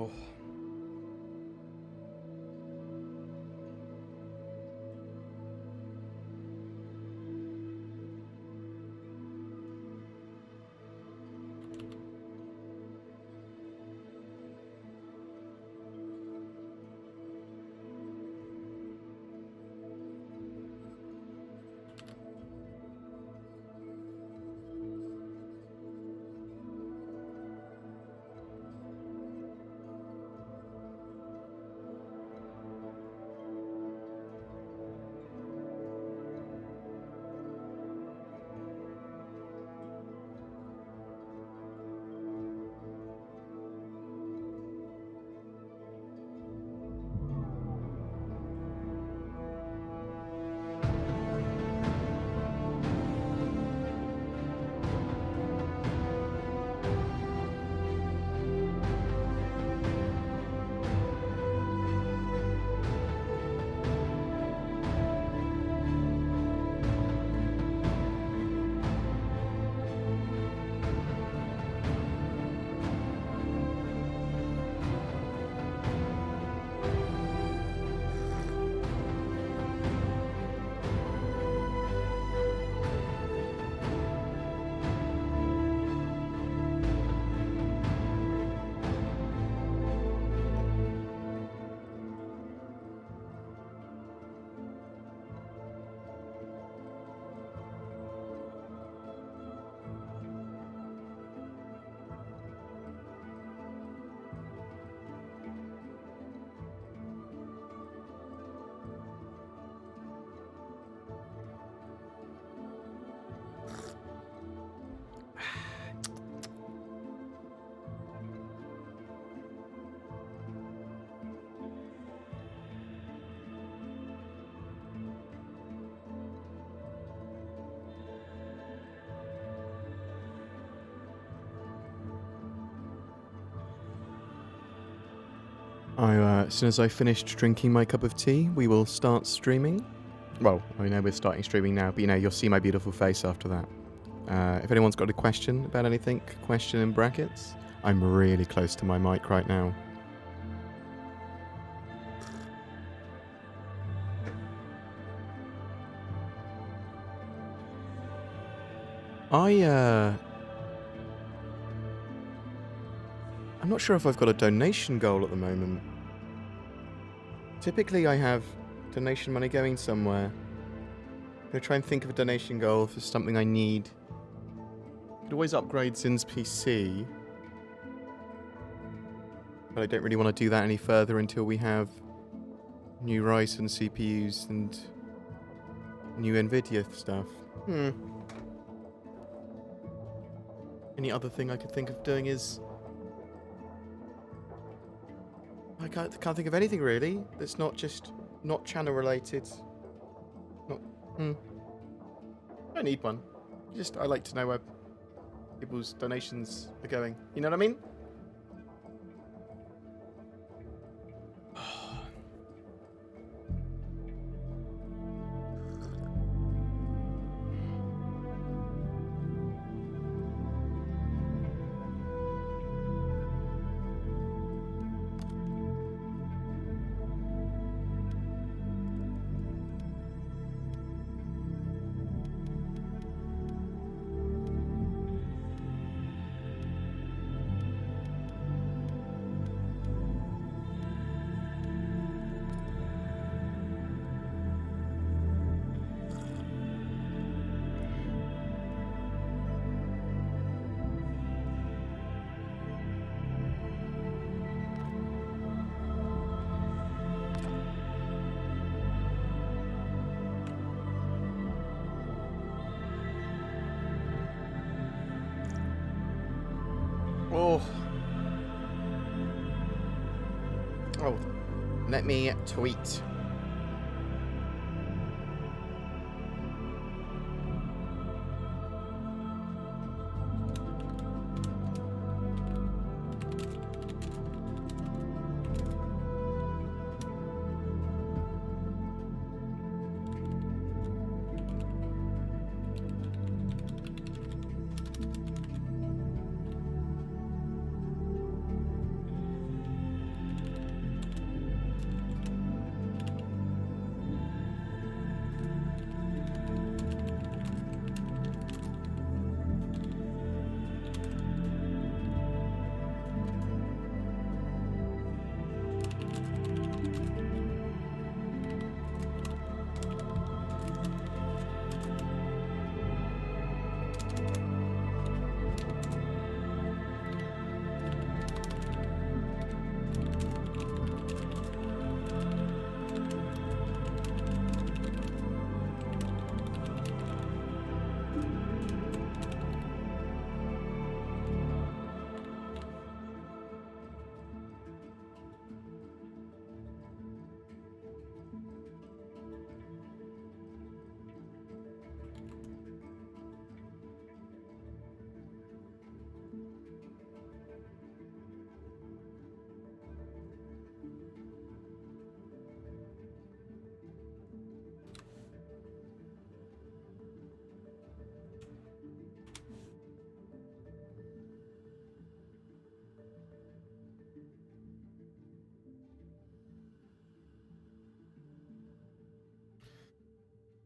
Oh. As soon as I finished drinking my cup of tea, we will start streaming. Well, I know we're starting streaming now, but you'll see my beautiful face after that. If anyone's got a question about anything, question in brackets. I'm really close to my mic right now. I'm not sure if I've got a donation goal at the moment. Typically I have donation money going somewhere. I'm going to try and think of a donation goal for something I need. Could always upgrade Zin's PC. But I don't really want to do that any further until we have new Ryzen CPUs and new Nvidia stuff. Any other thing I could think of doing is... I can't think of anything really that's not channel related. I don't need one. I like to know where people's donations are going. You know what I mean? Oh, let me tweet.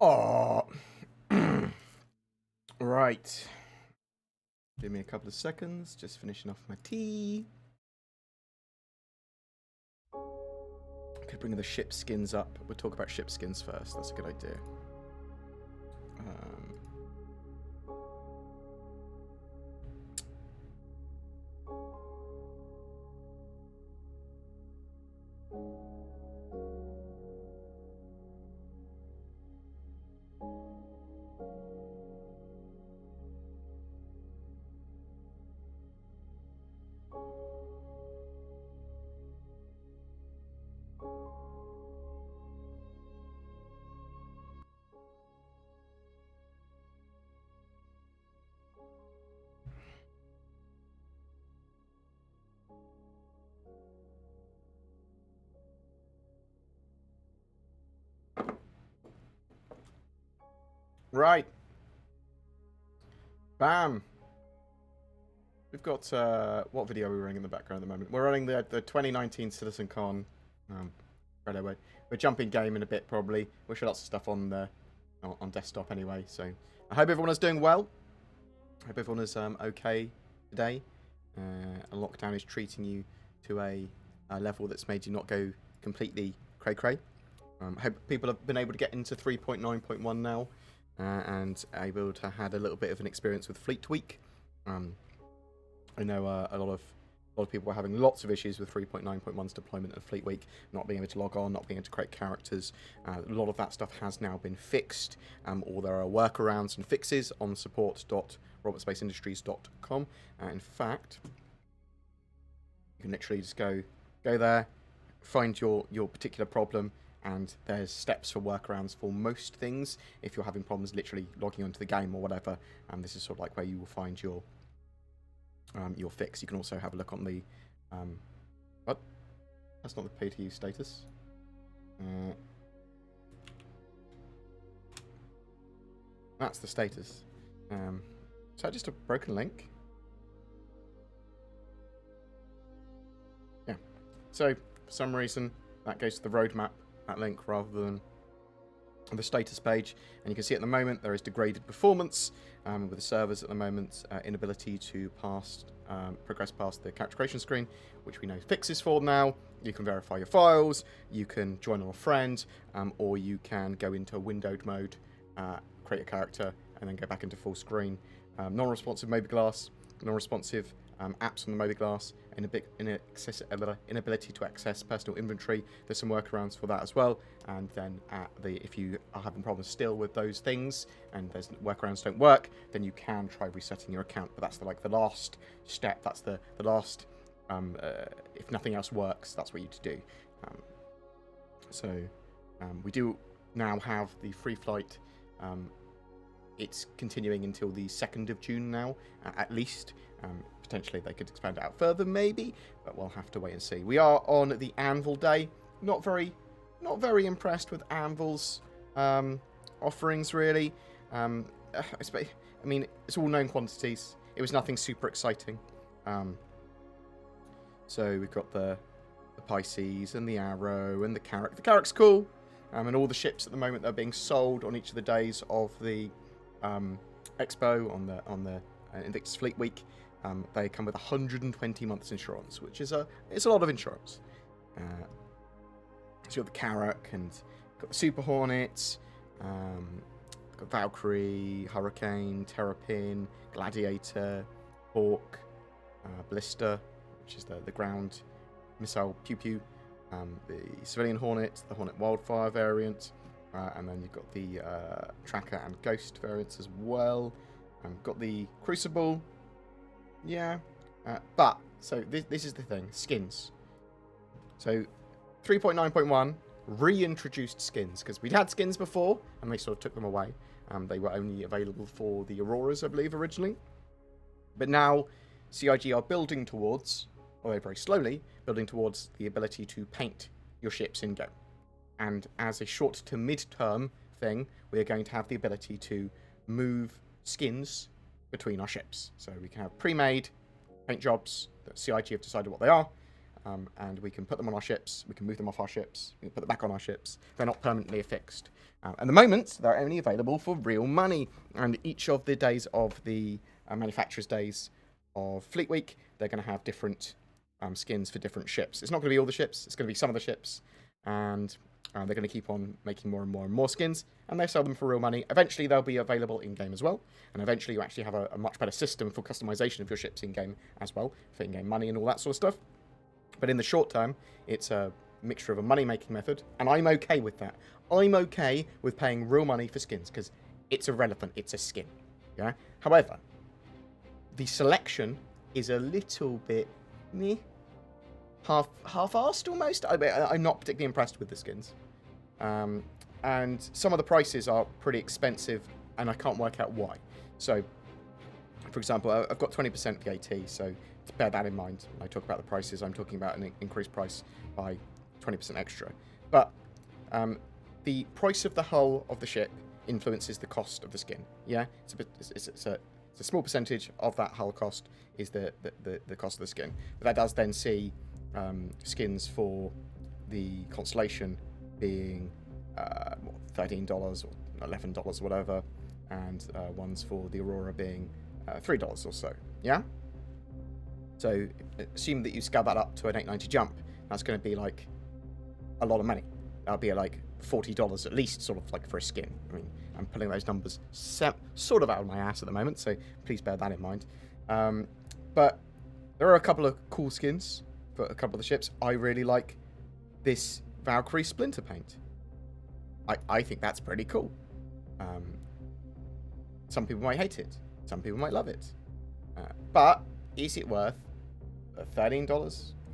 Oh. Right. Give me a couple of seconds. Just finishing off my tea. Could bring the ship skins up. We'll talk about ship skins first. That's a good idea. Right. Bam. We've got, what video are we running in the background at the moment? We're running the 2019 CitizenCon. Right away. We're jumping game in a bit, probably. We'll show lots of stuff on desktop anyway. So I hope everyone is doing well. I hope everyone is okay today. A lockdown is treating you to a level that's made you not go completely cray-cray. I hope people have been able to get into 3.9.1 now. And able to had a little bit of an experience with Fleet Week. I know a lot of people were having lots of issues with 3.9.1's deployment of Fleet Week, not being able to log on, not being able to create characters. A lot of that stuff has now been fixed, or there are workarounds and fixes on support.robertspaceindustries.com. In fact, you can literally just go there, find your particular problem. And there's steps for workarounds for most things. If you're having problems literally logging onto the game or whatever, this is sort of like where you will find your fix. You can also have a look on the what? That's not the pay to use status. That's the status. Is that just a broken link? Yeah. So for some reason that goes to the roadmap. That link rather than the status page, and you can see at the moment there is degraded performance with the servers at the moment, inability to progress past the character creation screen, which we know fixes for now. You can verify your files, you can join on a friend, or you can go into windowed mode, create a character, and then go back into full screen. Non-responsive mobility, non-responsive apps on the mobility, inability to access personal inventory. There's some workarounds for that as well. And then if you are having problems still with those things and those workarounds don't work, then you can try resetting your account. But that's the last step. That's the last. If nothing else works, that's what you need to do. We do now have the free flight. It's continuing until the 2nd of June now, at least. Potentially they could expand it out further, maybe, but we'll have to wait and see. We are on the Anvil Day. Not very impressed with Anvil's offerings, really. I mean, it's all known quantities. It was nothing super exciting. So we've got the Pisces and the Arrow and the Carrack. The Carrack's cool, and all the ships at the moment that are being sold on each of the days of the Expo on the Invictus Fleet Week. They come with 120 months insurance, which is it's a lot of insurance. So you've got the Carrack and got the Super Hornets, got Valkyrie, Hurricane, Terrapin, Gladiator, Hawk, Ballista, which is the ground missile pew pew, the Civilian Hornet, the Hornet Wildfire variant, and then you've got the Tracker and Ghost variants as well. Got the Crucible. Yeah, but so this is the thing, skins. So 3.9.1 reintroduced skins, because we'd had skins before and they sort of took them away. They were only available for the Auroras, I believe, originally. But now CIG are building towards, although very slowly, building towards the ability to paint your ships in-game. And as a short to mid-term thing, we are going to have the ability to move skins between our ships. So we can have pre-made paint jobs that CIG have decided what they are, and we can put them on our ships. We can move them off our ships. We can put them back on our ships. They're not permanently affixed. At the moment, they're only available for real money. And each of the days of the manufacturer's days of Fleet Week, they're going to have different skins for different ships. It's not going to be all the ships. It's going to be some of the ships. And they're going to keep on making more and more and more skins. And they sell them for real money. Eventually, they'll be available in-game as well. And eventually, you actually have a much better system for customization of your ships in-game as well. For in-game money and all that sort of stuff. But in the short term, it's a mixture of a money-making method. And I'm okay with that. I'm okay with paying real money for skins. Because it's irrelevant. It's a skin. Yeah. However, the selection is a little bit meh. Half-arsed almost. I'm not particularly impressed with the skins. And some of the prices are pretty expensive, and I can't work out why. So, for example, I've got 20% VAT, so bear that in mind when I talk about the prices. I'm talking about an increased price by 20% extra. But the price of the hull of the ship influences the cost of the skin. Yeah, it's a small percentage of that hull cost is the cost of the skin. But that does then see skins for the Constellation being $13 or $11 or whatever, and ones for the Aurora being $3 or so. Yeah. So assume that you scale that up to an 890 jump. That's going to be like a lot of money. That'll be like $40 at least, sort of like for a skin. I mean, I'm pulling those numbers sort of out of my ass at the moment, so please bear that in mind. But there are a couple of cool skins for a couple of the ships. I really like this Valkyrie Splinter paint. I think that's pretty cool. Some people might hate it. Some people might love it. But is it worth $13? Well,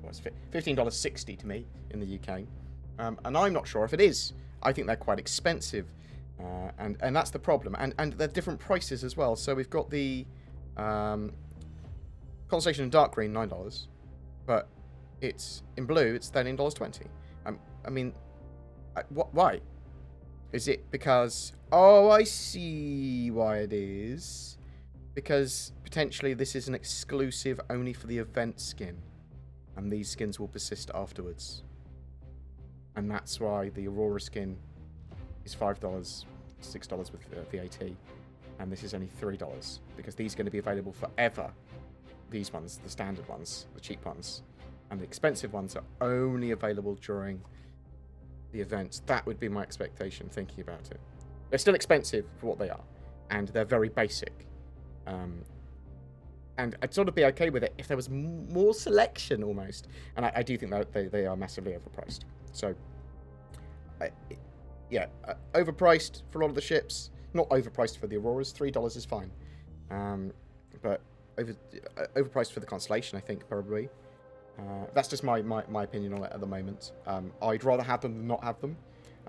it's $15.60 to me in the UK. And I'm not sure if it is. I think they're quite expensive. And that's the problem. And they're different prices as well. So we've got the Constellation in dark green, $9. But it's in blue, it's $13.20. I mean, why? Is it because... Oh, I see why it is. Because potentially this is an exclusive only for the event skin. And these skins will persist afterwards. And that's why the Aurora skin is $5, $6 with VAT. And this is only $3. Because these are going to be available forever. These ones, the standard ones, the cheap ones. And the expensive ones are only available during the events. That would be my expectation, thinking about it. They're still expensive for what they are. And they're very basic. And I'd sort of be okay with it if there was more selection, almost. And I do think that they are massively overpriced. So, overpriced for a lot of the ships. Not overpriced for the Auroras. $3 is fine. But overpriced for the Constellation, I think, probably. That's just my opinion on it at the moment. I'd rather have them than not have them.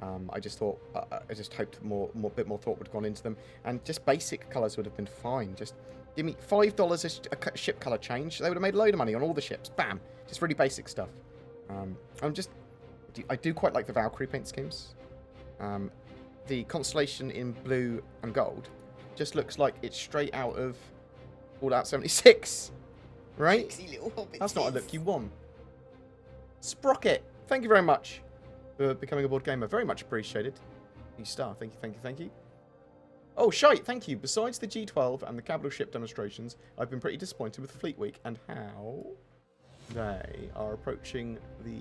I just hoped a bit more thought would have gone into them, and just basic colours would have been fine. Just give me $5 a ship colour change. They would have made a load of money on all the ships. Bam, just really basic stuff. I do quite like the Valkyrie paint schemes. The Constellation in blue and gold just looks like it's straight out of Fallout 76. Right? That's not a look you want. Sprocket, thank you very much for becoming a BoredGamer. Very much appreciated. You star. Thank you. Oh, shite, thank you. Besides the G12 and the capital ship demonstrations, I've been pretty disappointed with Fleet Week and how they are approaching the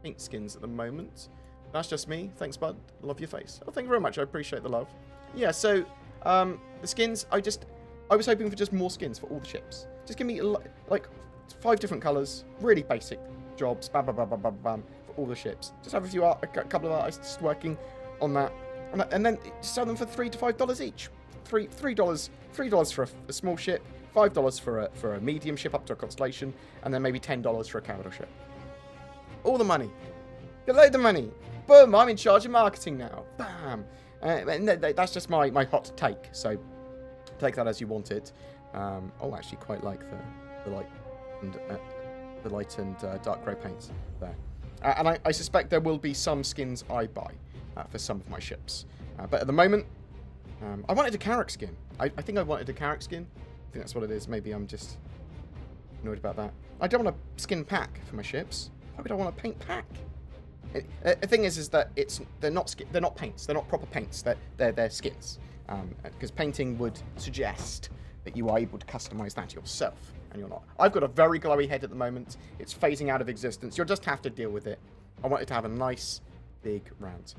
paint skins at the moment. That's just me. Thanks, bud. Love your face. Oh, thank you very much. I appreciate the love. Yeah, so, the skins, I was hoping for just more skins for all the ships. Just give me, like, 5 different colours, really basic jobs, bam, for all the ships. Just have a couple of artists working on that, and then sell them for $3 to $5 each. $3 for a small ship, $5 for a medium ship up to a Constellation, and then maybe $10 for a capital ship. All the money. Get a load of money. Boom, I'm in charge of marketing now. Bam. And that's just my hot take, so take that as you want it. I actually quite like the light and dark grey paints there. And I suspect there will be some skins I buy for some of my ships. But at the moment, I wanted a Carrack skin. I think I wanted a Carrack skin. I think that's what it is. Maybe I'm just annoyed about that. I don't want a skin pack for my ships. Why would I want a paint pack? The thing is that they're not paints. They're not proper paints. They're skins. Because painting would suggest that you are able to customize that yourself, and you're not. I've got a very glowy head at the moment. It's phasing out of existence. You'll just have to deal with it. I want it to have a nice big round.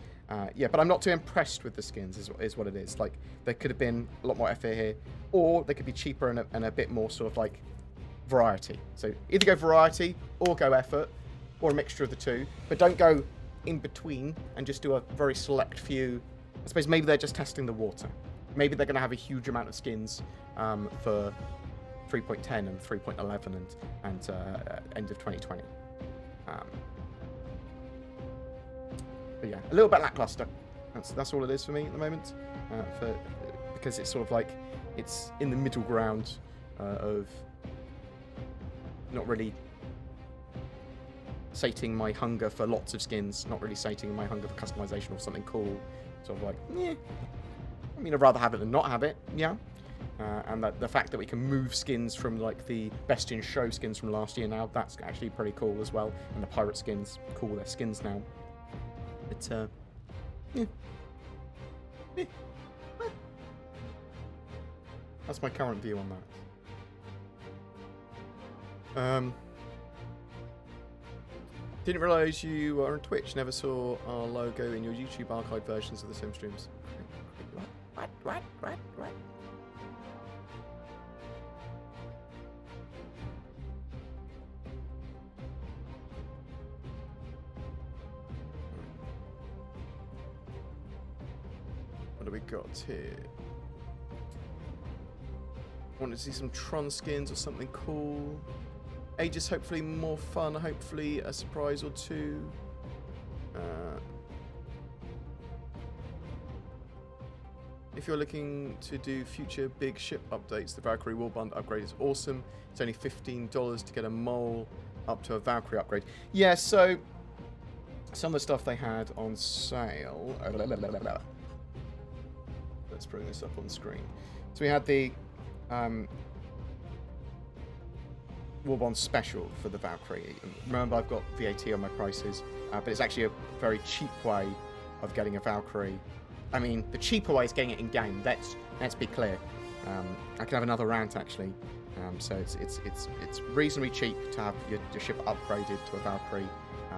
Yeah, but I'm not too impressed with the skins, is what it is. Like, there could have been a lot more effort here, or they could be cheaper and a bit more sort of like variety. So either go variety or go effort, or a mixture of the two, but don't go in between and just do a very select few. I suppose maybe they're just testing the water. Maybe they're going to have a huge amount of skins for 3.10 and 3.11 and end of 2020. But yeah, a little bit lackluster. That's all it is for me at the moment. Because it's sort of like it's in the middle ground of not really sating my hunger for lots of skins, not really sating my hunger for customization or something cool. Sort of like, yeah. I mean, I'd rather have it than not have it, yeah. And the fact that we can move skins from like the best in show skins from last year now, that's actually pretty cool as well. And the pirate skins, cool, they're skins now. But yeah. That's my current view on that. Didn't realise you were on Twitch. Never saw our logo in your YouTube archive versions of the sim streams. What? What do we got here? Want to see some Tron skins or something cool. Aegis, hopefully more fun, hopefully a surprise or two. If you're looking to do future big ship updates, the Valkyrie Warband upgrade is awesome. It's only $15 to get a mole up to a Valkyrie upgrade. Yeah, so some of the stuff they had on sale. Let's bring this up on screen. So we had the Warband special for the Valkyrie. Remember, I've got VAT on my prices, but it's actually a very cheap way of getting a Valkyrie. I mean, the cheaper way is getting it in game. Let's be clear. I can have another rant actually. So it's reasonably cheap to have your ship upgraded to a Valkyrie. I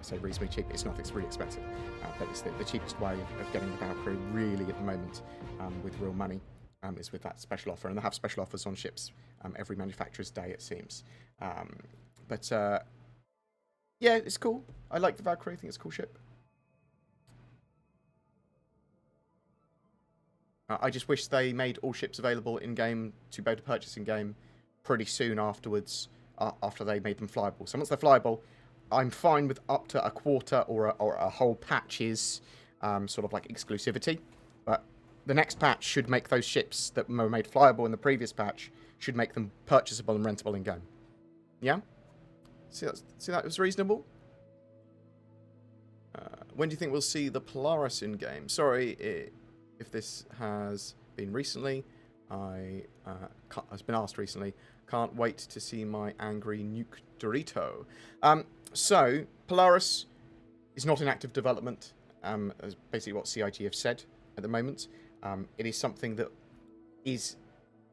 say reasonably cheap. It's not. It's really expensive, but it's the cheapest way of getting the Valkyrie really at the moment with real money. Is with that special offer, and they have special offers on ships every manufacturer's day, it seems. But yeah, it's cool. I like the Valkyrie. I think it's a cool ship. I just wish they made all ships available in game to be able to purchase in game pretty soon afterwards. After they made them flyable. So once they're flyable, I'm fine with up to a quarter or a whole patch's sort of like exclusivity. But the next patch should make those ships that were made flyable in the previous patch, should make them purchasable and rentable in game. Yeah? See that was reasonable? When do you think we'll see the Polaris in game? Sorry if this has been recently. It's been asked recently. Can't wait to see my angry nuke Dorito. So, Polaris is not in active development, as basically what CIG have said at the moment. It is something that is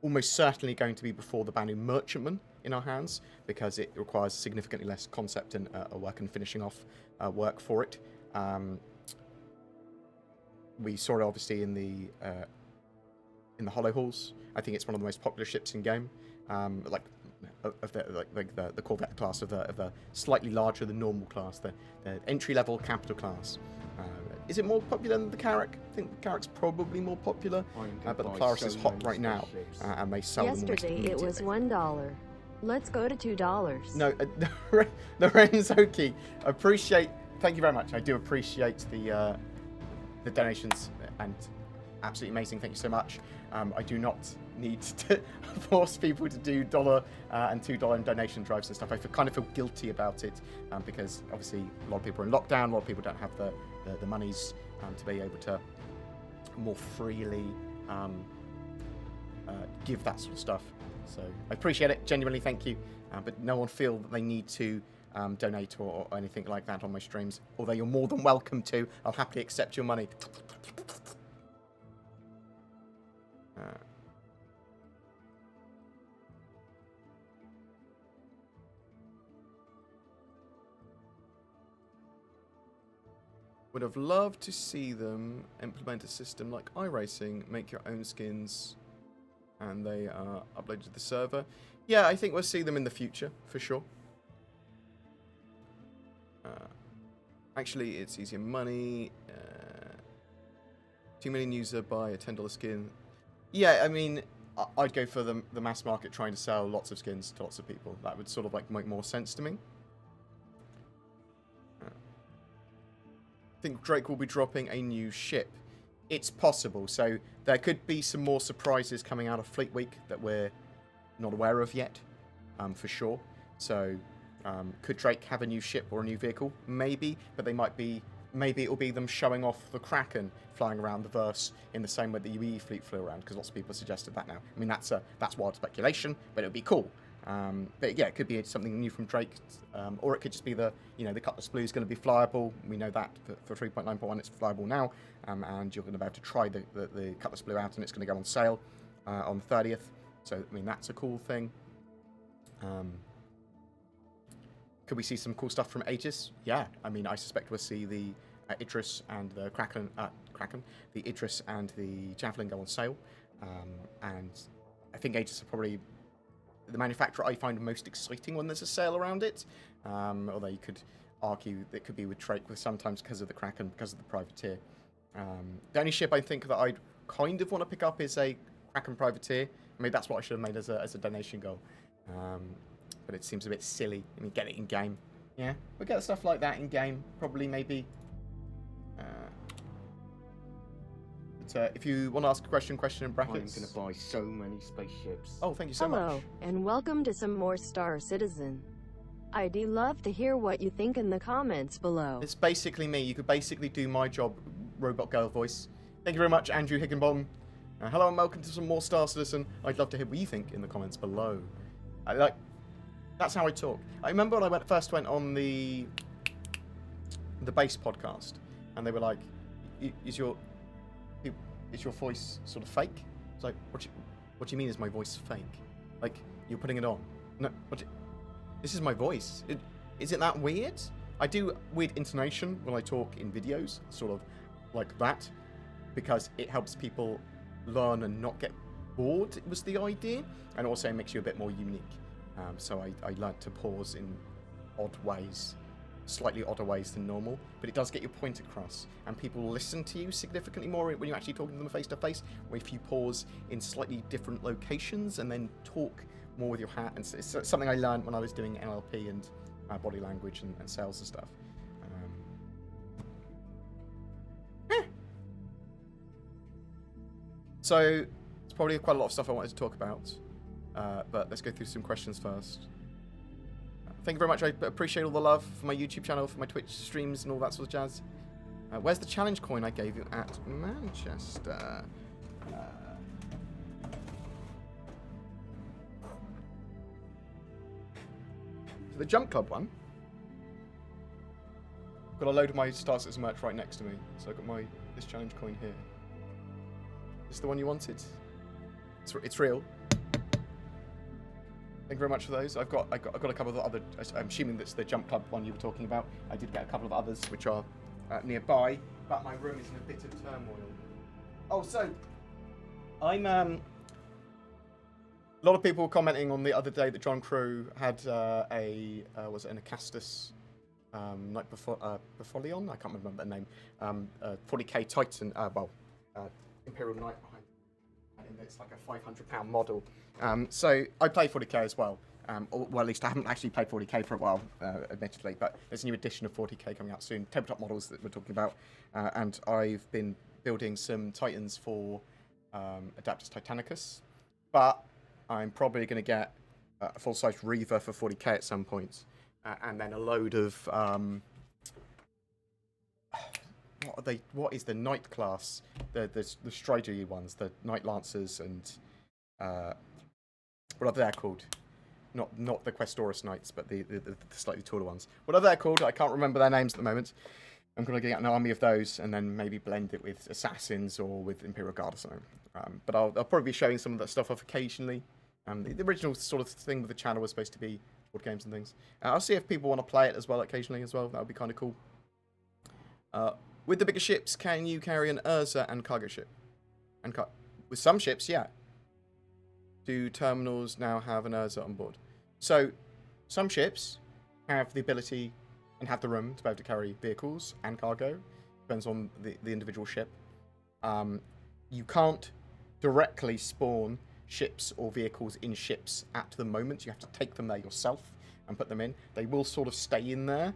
almost certainly going to be before the Banu Merchantman in our hands, because it requires significantly less concept and work and finishing off work for it. We saw it obviously in the Hollow Halls. I think it's one of the most popular ships in game. Like the Corvette class of the slightly larger than normal class, the entry level capital class. Is it more popular than the Carrack? I think the Carrack's probably more popular, but the Polaris is hot right now, and they sell them almost immediately. Yesterday it was $1. Let's go to $2. No, Lorenzoki, thank you very much. I do appreciate the donations, and absolutely amazing. Thank you so much. I do not need to force people to do $1 and $2 donation drives and stuff. I kind of feel guilty about it because obviously a lot of people are in lockdown. A lot of people don't have the monies to be able to more freely give that sort of stuff. So I appreciate it, genuinely, thank you. But no one feel that they need to donate or anything like that on my streams. Although you're more than welcome to. I'll happily accept your money. Would have loved to see them implement a system like iRacing, make your own skins, and they are uploaded to the server. Yeah, I think we'll see them in the future, for sure. Actually, it's easier money. 2 million user buy a $10 skin. Yeah, I mean, I'd go for the mass market trying to sell lots of skins to lots of people. That would sort of like make more sense to me. I think Drake will be dropping a new ship. It's possible. So there could be some more surprises coming out of Fleet Week that we're not aware of yet, for sure. So could Drake have a new ship or a new vehicle? Maybe, but they might be. Maybe it'll be them showing off the Kraken flying around the verse in the same way the UE fleet flew around, because lots of people have suggested that now. I mean, that's wild speculation, but it would be cool. But yeah, it could be something new from Drake, or it could just be the Cutlass Blue is going to be flyable. We know that for 3.9.1 it's flyable now, and you're going to be able to try the Cutlass Blue out, and it's going to go on sale on the 30th. So I mean, that's a cool thing. Could we see some cool stuff from Aegis? Yeah, I mean, I suspect we'll see the Idris and the Kraken, the Idris and the Javelin go on sale, and I think Aegis are probably the manufacturer I find most exciting when there's a sale around it. Although you could argue that it could be with Drake, sometimes because of the Kraken, because of the Privateer. The only ship I think that I'd kind of want to pick up is a Kraken Privateer. I mean, that's what I should have made as a donation goal. But it seems a bit silly. I mean, get it in game. Yeah, we'll get stuff like that in game. Probably, maybe. But if you want to ask a question in brackets. I'm going to buy so many spaceships. Oh, thank you so much. Hello, and welcome to some more Star Citizen. I'd love to hear what you think in the comments below. It's basically me. You could basically do my job, robot girl voice. Thank you very much, Andrew Higginbottom. Hello and welcome to some more Star Citizen. I'd love to hear what you think in the comments below. That's how I talk. I remember when I first went on the base podcast, and they were like, "Is your voice sort of fake?" It's like, what do you mean is my voice fake? Like, you're putting it on? No, this is my voice. Is it that weird? I do weird intonation when I talk in videos, sort of like that, because it helps people learn and not get bored, was the idea, and also makes you a bit more unique. So I learned to pause in odd ways, slightly odder ways than normal, but it does get your point across, and people listen to you significantly more when you're actually talking to them face to face, or if you pause in slightly different locations and then talk more with your hat. And it's something I learned when I was doing NLP and body language and sales and stuff. So it's probably quite a lot of stuff I wanted to talk about. But let's go through some questions first. Thank you very much. I appreciate all the love for my YouTube channel, for my Twitch streams and all that sort of jazz. Where's the challenge coin I gave you at Manchester? The Jump Club one. Got a load of my Star Citizen merch right next to me. So I've got this challenge coin here. Is this the one you wanted? It's real. Thank you very much for those. I've got a couple of other. I'm assuming that's the Jump Club one you were talking about. I did get a couple of others which are nearby, but my room is in a bit of turmoil. Oh, so I'm a lot of people were commenting on the other day that John Crew had was it an Acastus Night Befolion? I can't remember the name. 40k Titan. Imperial Knight behind. And it's like a £500 model. So I play 40k as well. Well, at least I haven't actually played 40k for a while, admittedly, but there's a new edition of 40k coming out soon. Tabletop models that we're talking about. And I've been building some Titans for Adaptus Titanicus. But I'm probably going to get a full-size Reaver for 40k at some point. And then a load of... What is the Knight class? The Strider ones, the Knight Lancers and What are they called? Not the Questorus Knights, but the slightly taller ones. What are they called? I can't remember their names at the moment. I'm going to get an army of those and then maybe blend it with assassins or with Imperial Guard or something. But I'll probably be showing some of that stuff off occasionally. The original sort of thing with the channel was supposed to be board games and things. I'll see if people want to play it as well occasionally as well. That would be kind of cool. With the bigger ships, can you carry an Urza and cargo ship? And with some ships, yeah. Do terminals now have an Urza on board? So, some ships have the ability and have the room to be able to carry vehicles and cargo. Depends on the individual ship. You can't directly spawn ships or vehicles in ships at the moment. You have to take them there yourself and put them in. They will sort of stay in there.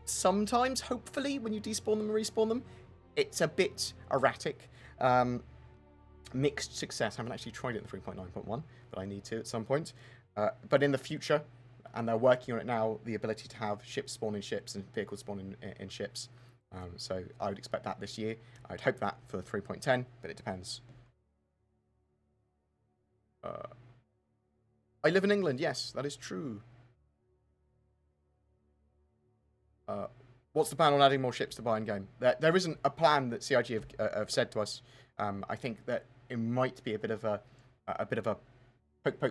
Sometimes, hopefully, when you despawn them and respawn them, it's a bit erratic. Mixed success. I haven't actually tried it in 3.9.1, but I need to at some point. But in the future, and they're working on it now, the ability to have ships spawn in ships and vehicles spawn in ships. So I would expect that this year. I'd hope that for 3.10, but it depends. I live in England. Yes, that is true. What's the plan on adding more ships to buy in game? There isn't a plan that CIG have said to us. I think that it might be a bit of a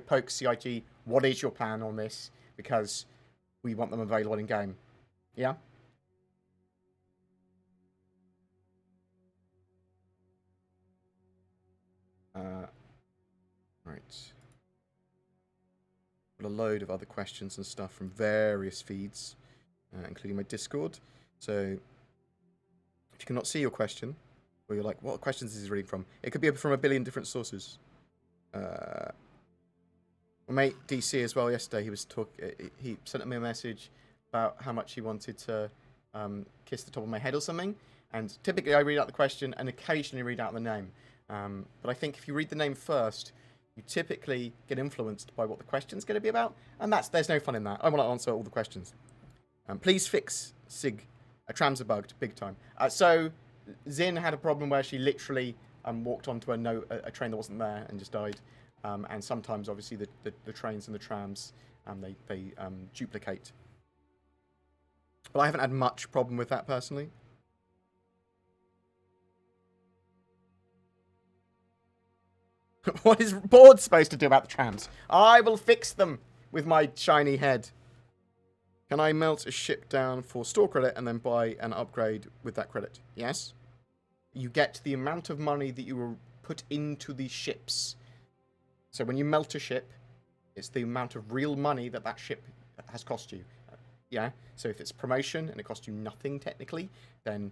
poke CIG. What is your plan on this? Because we want them available in game. Yeah. Right. Got a load of other questions and stuff from various feeds, including my Discord. So, if you cannot see your question, or you're like, what questions is he reading from? It could be from a billion different sources. My mate DC as well yesterday, he sent me a message about how much he wanted to kiss the top of my head or something. And typically I read out the question and occasionally read out the name. But I think if you read the name first, you typically get influenced by what the question's going to be about. And there's no fun in that. I want to answer all the questions. Please fix Sig. Trams are bugged, big time. So Zin had a problem where she literally walked onto a train that wasn't there and just died. And sometimes, obviously, the trains and the trams, they duplicate. But I haven't had much problem with that, personally. What is Board supposed to do about the trams? I will fix them with my shiny head. Can I melt a ship down for store credit and then buy an upgrade with that credit? Yes. You get the amount of money that you will put into the ships. So when you melt a ship, it's the amount of real money that ship has cost you. Yeah. So if it's promotion and it cost you nothing technically, then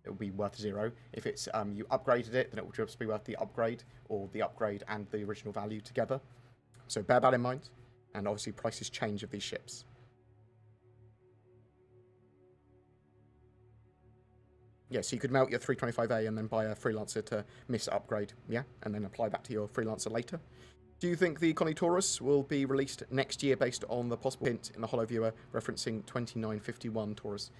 it will be worth 0. If it's you upgraded it, then it will just be worth the upgrade or the upgrade and the original value together. So bear that in mind. And obviously prices change of these ships. Yeah, so you could melt your 325A and then buy a freelancer to miss upgrade, yeah, and then apply that to your freelancer later. Do you think the Connie Taurus will be released next year based on the possible hint in the Hollow Viewer referencing 2951 Taurus?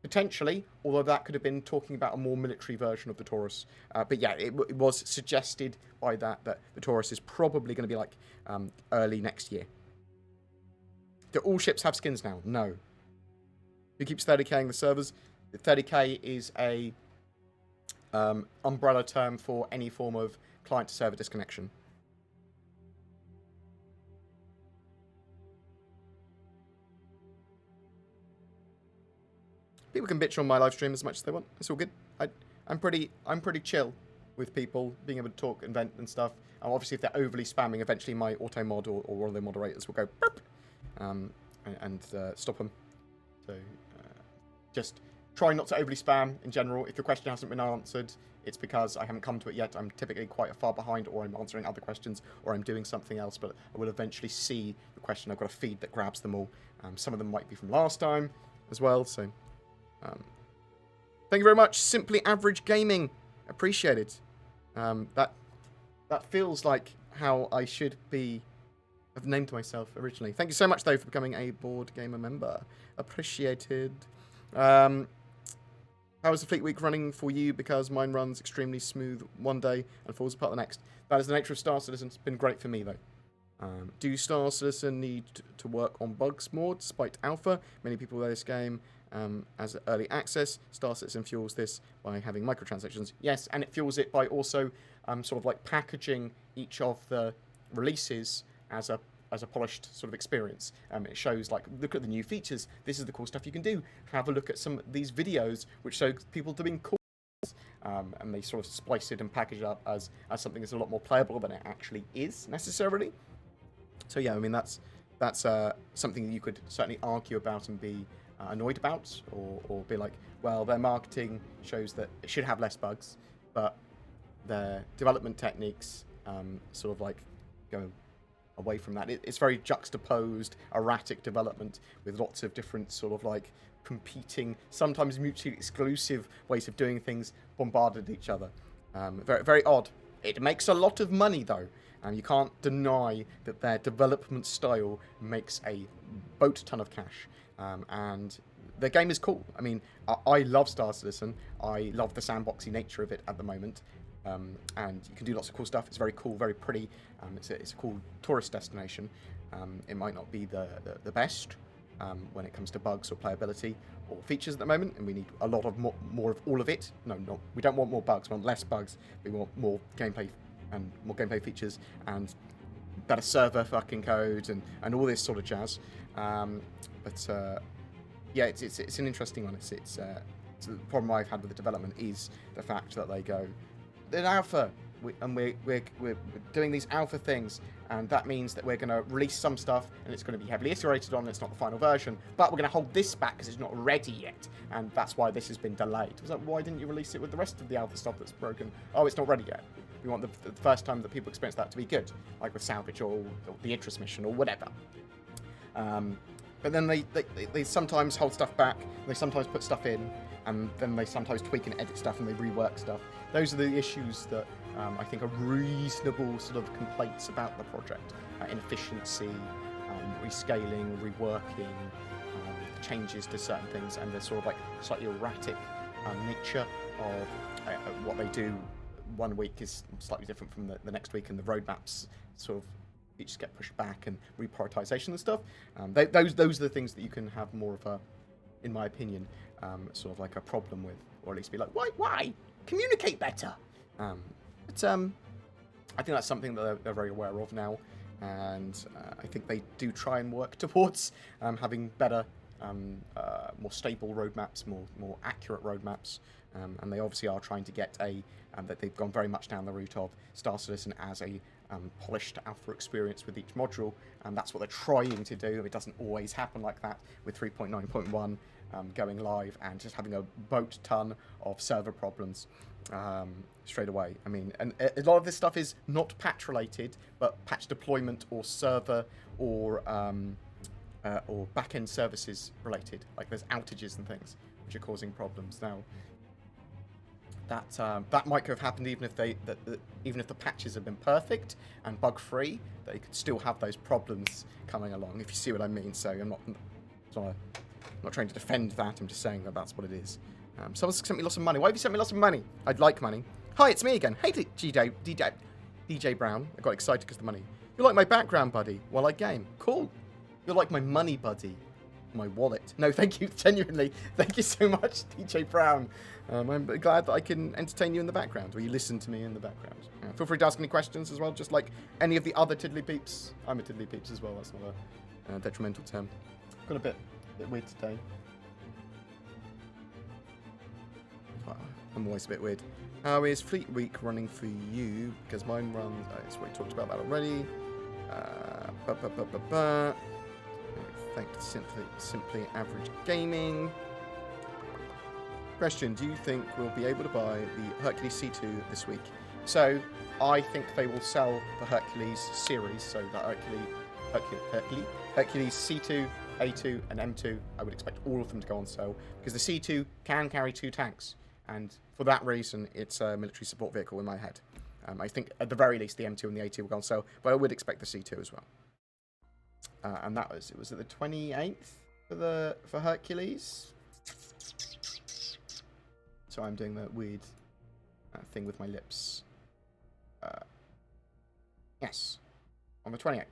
Potentially, although that could have been talking about a more military version of the Taurus. But yeah, it was suggested by that the Taurus is probably going to be like early next year. Do all ships have skins now? No. Who keeps 30K'ing the servers? 30K is a umbrella term for any form of client-to-server disconnection. People can bitch on my live stream as much as they want. It's all good. I'm pretty chill with people being able to talk and vent and stuff. And obviously, if they're overly spamming, eventually my auto mod or one of the moderators will go burp, and stop them. So just try not to overly spam in general. If your question hasn't been answered, it's because I haven't come to it yet. I'm typically quite far behind, or I'm answering other questions, or I'm doing something else, but I will eventually see the question. I've got a feed that grabs them all. Some of them might be from last time as well, so thank you very much. Simply Average Gaming. Appreciate it. That feels like how I should have named myself originally. Thank you so much, though, for becoming a BoredGamer member. Appreciated. How is the Fleet Week running for you? Because mine runs extremely smooth one day and falls apart the next. That is the nature of Star Citizen. It's been great for me, though. Do Star Citizen need to work on bugs more despite alpha? Many people play this game as early access. Star Citizen fuels this by having microtransactions. Yes, and it fuels it by also sort of like packaging each of the releases as a polished sort of experience. It shows, like, look at the new features. This is the cool stuff you can do. Have a look at some of these videos which show people doing cool and they sort of splice it and package it up as something that's a lot more playable than it actually is necessarily. So yeah, I mean that's something that you could certainly argue about and be annoyed about, or be like, well, their marketing shows that it should have less bugs, but their development techniques sort of like go away from that. It's very juxtaposed, erratic development with lots of different sort of like competing, sometimes mutually exclusive ways of doing things bombarded each other. Very, very odd. It makes a lot of money though, and you can't deny that their development style makes a boat ton of cash. And the game is cool. I mean, I love Star Citizen. I love the sandboxy nature of it at the moment. And you can do lots of cool stuff. It's very cool, very pretty. It's a cool tourist destination. It might not be the best when it comes to bugs or playability or features at the moment, and we need a lot of more of all of it. No, we don't want more bugs. We want less bugs. We want more gameplay and more gameplay features and better server fucking code and all this sort of jazz. Yeah, it's an interesting one. It's the problem I've had with the development is the fact that they go, in alpha, we're doing these alpha things, and that means that we're going to release some stuff, and it's going to be heavily iterated on, and it's not the final version, but we're going to hold this back because it's not ready yet, and that's why this has been delayed. It was like, why didn't you release it with the rest of the alpha stuff that's broken? Oh, it's not ready yet. We want the first time that people experience that to be good, like with Salvage or the Interest mission or whatever. But then they sometimes hold stuff back, they sometimes put stuff in, and then they sometimes tweak and edit stuff and they rework stuff. Those are the issues that I think are reasonable sort of complaints about the project. Inefficiency, rescaling, reworking, changes to certain things, and the sort of like slightly erratic nature of what they do. One week is slightly different from the next week, and the roadmaps sort of each get pushed back, and reprioritization and stuff. Those are the things that you can have more of a, in my opinion, sort of like a problem with, or at least be like, why? Communicate better. But I think that's something that they're very aware of now, and I think they do try and work towards having better, more stable roadmaps, more accurate roadmaps, and they obviously are trying to get that they've gone very much down the route of Star Citizen as a polished alpha experience with each module, and that's what they're trying to do. It doesn't always happen like that with 3.9.1 going live and just having a boat ton of server problems straight away. I mean, and a lot of this stuff is not patch related, but patch deployment or server or back-end services related. Like there's outages and things which are causing problems now. That might have happened even if even if the patches have been perfect and bug-free, they could still have those problems coming along, if you see what I mean. So I'm not trying to defend that. I'm just saying that that's what it is. Someone's sent me lots of money. Why have you sent me lots of money? I'd like money. Hi, it's me again. Hey, DJ Brown. I got excited because of the money. You're like my background buddy while I game. Cool. You're like my money buddy. My wallet. No, thank you, genuinely. Thank you so much, DJ Brown. I'm glad that I can entertain you in the background, or you listen to me in the background. Feel free to ask any questions as well, just like any of the other tiddly peeps. I'm a tiddly peeps as well, that's not a detrimental term. Got a bit weird today. I'm always a bit weird. How is Fleet Week running for you? Because mine runs... we talked about that already. Thanks to Simply Average Gaming. Question, do you think we'll be able to buy the Hercules C2 this week? So, I think they will sell the Hercules series, so the Hercules C2, A2, and M2. I would expect all of them to go on sale, because the C2 can carry 2 tanks, and for that reason, it's a military support vehicle in my head. I think, at the very least, the M2 and the A2 will go on sale, but I would expect the C2 as well. And it was at the 28th for Hercules. So I'm doing that weird thing with my lips. Yes, on the 28th.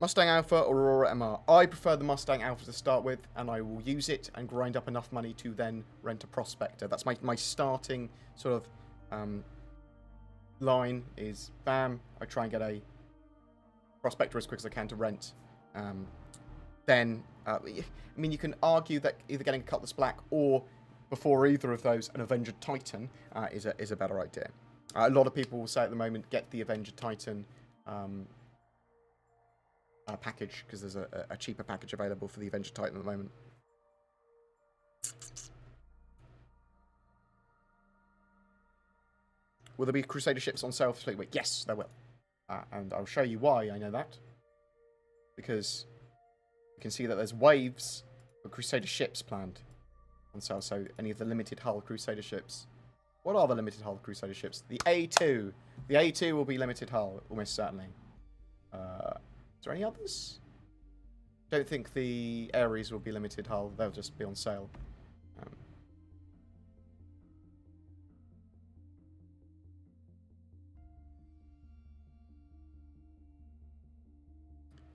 Mustang Alpha or Aurora MR? I prefer the Mustang Alpha to start with, and I will use it and grind up enough money to then rent a Prospector. That's my starting sort of line is, bam, I try and get a Prospector as quick as I can to rent. Then, I mean, you can argue that either getting a Cutlass Black or, before either of those, an Avenger Titan is a better idea. A lot of people will say at the moment, get the Avenger Titan package, because there's a cheaper package available for the Avenger Titan at the moment. Will there be Crusader ships on sale for Fleet Week? Yes, there will. And I'll show you why I know that. Because you can see that there's waves of Crusader ships planned on sale. So any of the limited hull Crusader ships. What are the limited hull Crusader ships? The A2. The A2 will be limited hull, almost certainly. Is there any others? Don't think the Ares will be limited hull. They'll just be on sale.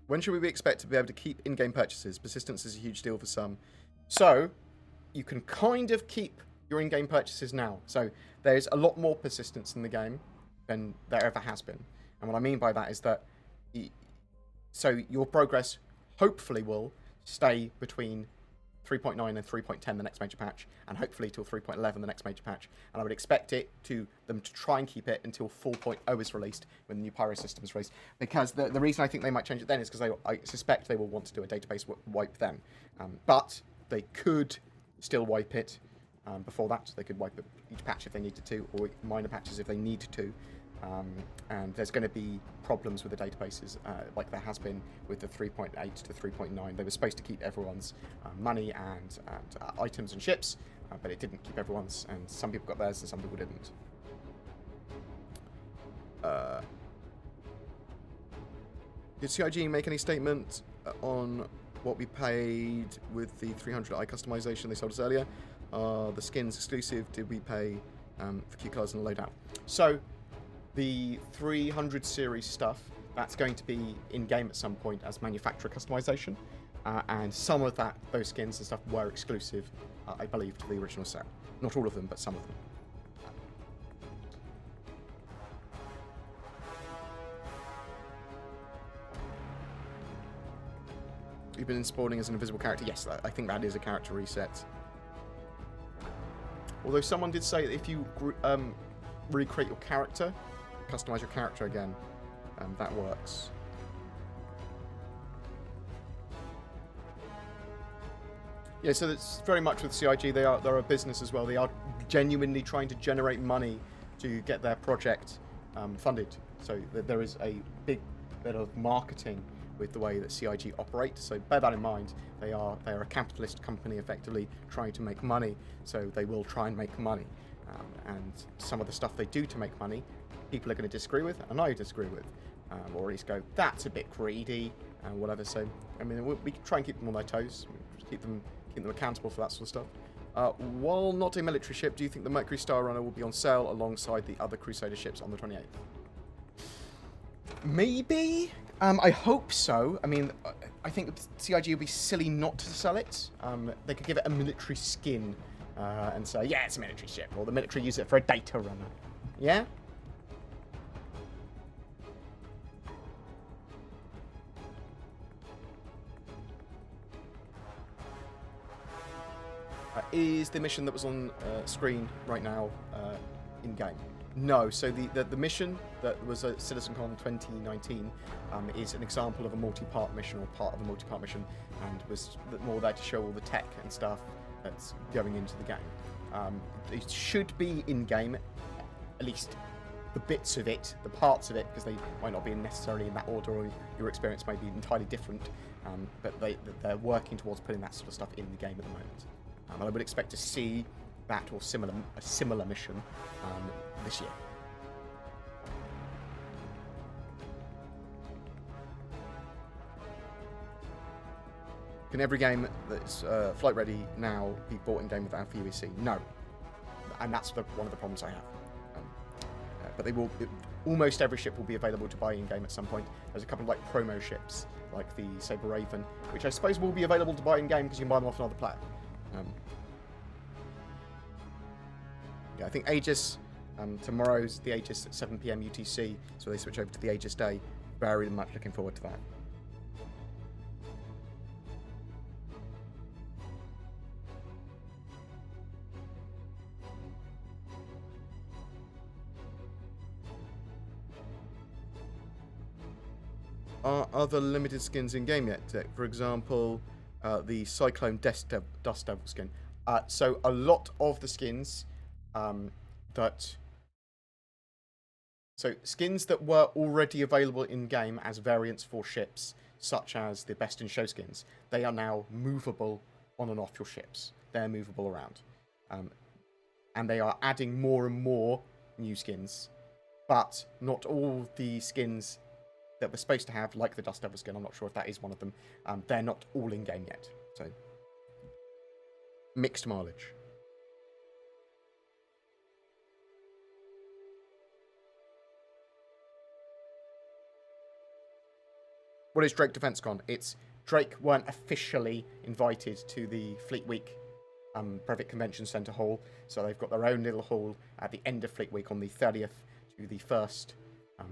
When should we expect to be able to keep in-game purchases? Persistence is a huge deal for some. So, you can kind of keep your in-game purchases now. So, there's a lot more persistence in the game than there ever has been. And what I mean by that is that so your progress hopefully will stay between 3.9 and 3.10 the next major patch, and hopefully till 3.11 the next major patch. And I would expect them to try and keep it until 4.0 is released, when the new Pyro system is released. Because the reason I think they might change it then is because I suspect they will want to do a database wipe then. But they could still wipe it before that. They could wipe it each patch if they needed to, or minor patches if they need to. And there's going to be problems with the databases, like there has been with the 3.8 to 3.9. They were supposed to keep everyone's money and items and ships, but it didn't keep everyone's, and some people got theirs and some people didn't. Did CIG make any statement on what we paid with the 300i customization they sold us earlier? The skins exclusive? Did we pay for Q colors and loadout? So, the 300 series stuff, that's going to be in-game at some point as manufacturer customization. And some of those skins and stuff were exclusive, I believe, to the original set. Not all of them, but some of them. You've been spawning as an invisible character? Yes, I think that is a character reset. Although someone did say that if you recreate your character, customize your character again, that works. Yeah, so that's very much with CIG. They're a business as well. They are genuinely trying to generate money to get their project funded. So there is a big bit of marketing with the way that CIG operate. So bear that in mind. They are a capitalist company, effectively trying to make money. So they will try and make money. And some of the stuff they do to make money, people are going to disagree with, and I disagree with, or at least go, that's a bit greedy, and whatever. So, I mean, we can try and keep them on their toes, keep them accountable for that sort of stuff. While not a military ship, do you think the Mercury Star Runner will be on sale alongside the other Crusader ships on the 28th? Maybe. I hope so. I mean, I think CIG would be silly not to sell it. They could give it a military skin and say, yeah, it's a military ship, or the military use it for a data runner. Yeah? Is the mission that was on screen right now in-game? No, so the mission that was at CitizenCon 2019 is an example of a multi-part mission, or part of a multi-part mission, and was more there to show all the tech and stuff that's going into the game. It should be in-game, at least the bits of it, the parts of it, because they might not be necessarily in that order, or your experience may be entirely different, but they're working towards putting that sort of stuff in the game at the moment. And I would expect to see that or a similar mission this year. Can every game that's flight ready now be bought in game without UEC? No, and that's one of the problems I have. but almost every ship will be available to buy in-game at some point. There's a couple of like promo ships, like the Saber Raven, which I suppose will be available to buy in-game because you can buy them off another player. Yeah, I think Aegis, tomorrow's the Aegis at 7 PM UTC, so they switch over to the Aegis Day. Very much looking forward to that. Are other limited skins in game yet? For example, the Cyclone Dust Devil skin. So a lot of the skins skins that were already available in game as variants for ships, such as the Best in Show skins, they are now movable on and off your ships. They're movable around, and they are adding more and more new skins, but not all the skins that we're supposed to have, like the Dust Devil skin, I'm not sure if that is one of them, they're not all in-game yet. So, mixed mileage. What is Drake Defense Con? Drake weren't officially invited to the Fleet Week Private Convention Centre Hall, so they've got their own little hall at the end of Fleet Week on the 30th to the 1st.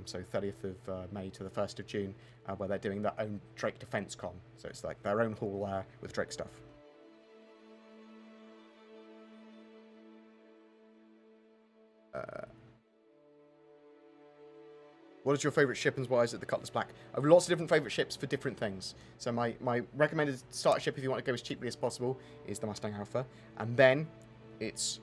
So 30th of May to the 1st of June, where they're doing their own Drake Defense Con. So it's like their own hall with Drake stuff. What is your favourite ship and why is it the Cutlass Black? I have lots of different favourite ships for different things. So my recommended starter ship, if you want to go as cheaply as possible, is the Mustang Alpha. And then it's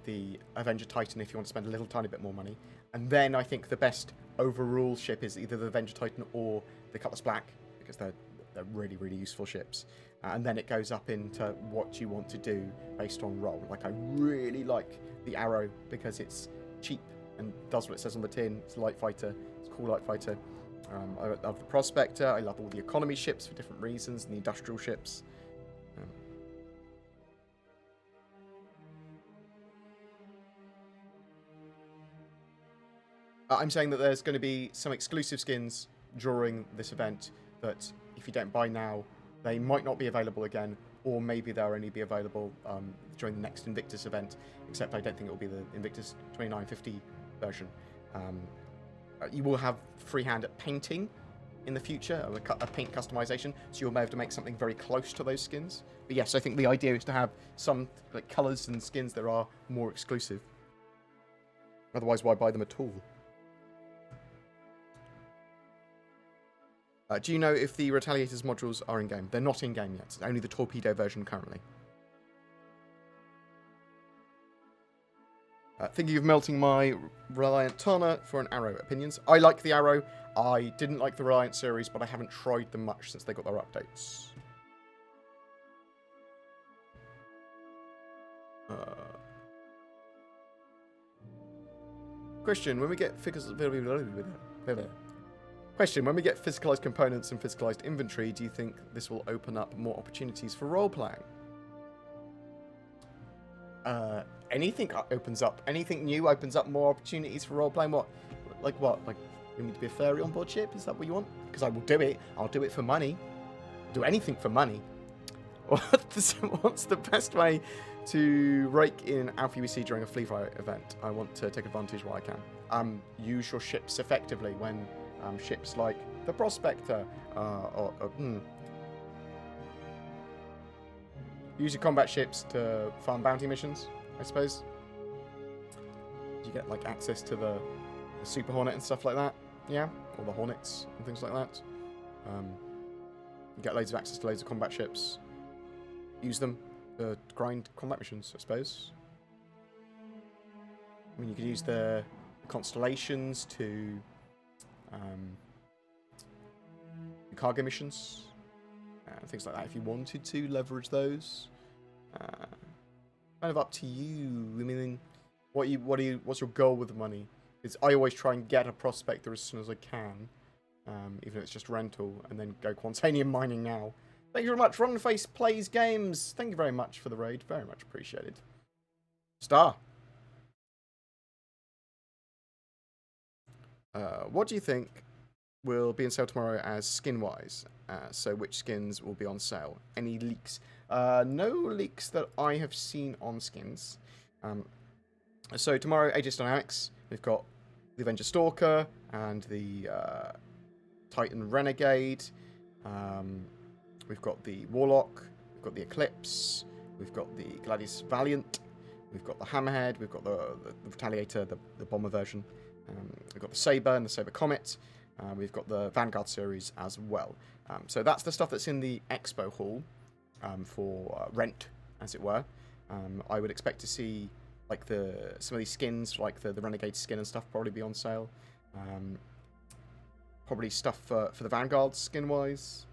the Avenger Titan if you want to spend a little tiny bit more money. And then I think the best overall ship is either the Avenger Titan or the Cutlass Black, because they're really, really useful ships. And then it goes up into what you want to do based on role. Like, I really like the Arrow because it's cheap and does what it says on the tin. It's a light fighter. It's a cool light fighter. I love the Prospector. I love all the economy ships for different reasons and the industrial ships. I'm saying that there's going to be some exclusive skins during this event that if you don't buy now, they might not be available again, or maybe they'll only be available during the next Invictus event, except I don't think it will be the Invictus 2950 version. You will have free hand at painting in the future, a paint customization, so you'll be able to make something very close to those skins. But yes, I think the idea is to have some like colours and skins that are more exclusive. Otherwise, why buy them at all? Do you know if the Retaliators modules are in-game? They're not in-game yet. It's only the Torpedo version currently. Thinking of melting my Reliant Tana for an Arrow. Opinions? I like the Arrow. I didn't like the Reliant series, but I haven't tried them much since they got their updates. Question, when we get figures... Question, when we get physicalized components and physicalized inventory, do you think this will open up more opportunities for role-playing? Anything opens up, anything new opens up more opportunities for role-playing. What? Like, you need to be a fairy on board ship? Is that what you want? Because I will do it. I'll do it for money. Do anything for money. What's the best way to rake in Alpha UEC during a Flea Fire event? I want to take advantage while I can. Use your ships effectively when... ships like the Prospector, use your combat ships to farm bounty missions, I suppose. You get like access to the Super Hornet and stuff like that, yeah, or the Hornets and things like that. You get loads of access to loads of combat ships. Use them to grind combat missions, I suppose. I mean, you could use the constellations to cargo missions, things like that. If you wanted to leverage those, kind of up to you. I mean, what's your goal with the money? Because I always try and get a Prospector as soon as I can, even if it's just rental, and then go Quantanium mining now. Thank you very much. Runface Plays Games. Thank you very much for the raid. Very much appreciated. Star. What do you think will be on sale tomorrow as skin-wise? So which skins will be on sale? Any leaks? No leaks that I have seen on skins. So tomorrow, Aegis Dynamics, we've got the Avenger Stalker and the Titan Renegade. We've got the Warlock. We've got the Eclipse. We've got the Gladius Valiant. We've got the Hammerhead. We've got the Retaliator, the bomber version. We've got the Saber and the Saber Comet. We've got the Vanguard series as well. So that's the stuff that's in the Expo hall for rent, as it were. I would expect to see like some of these skins, like the Renegade skin and stuff, probably be on sale. Probably stuff for the Vanguard skin-wise.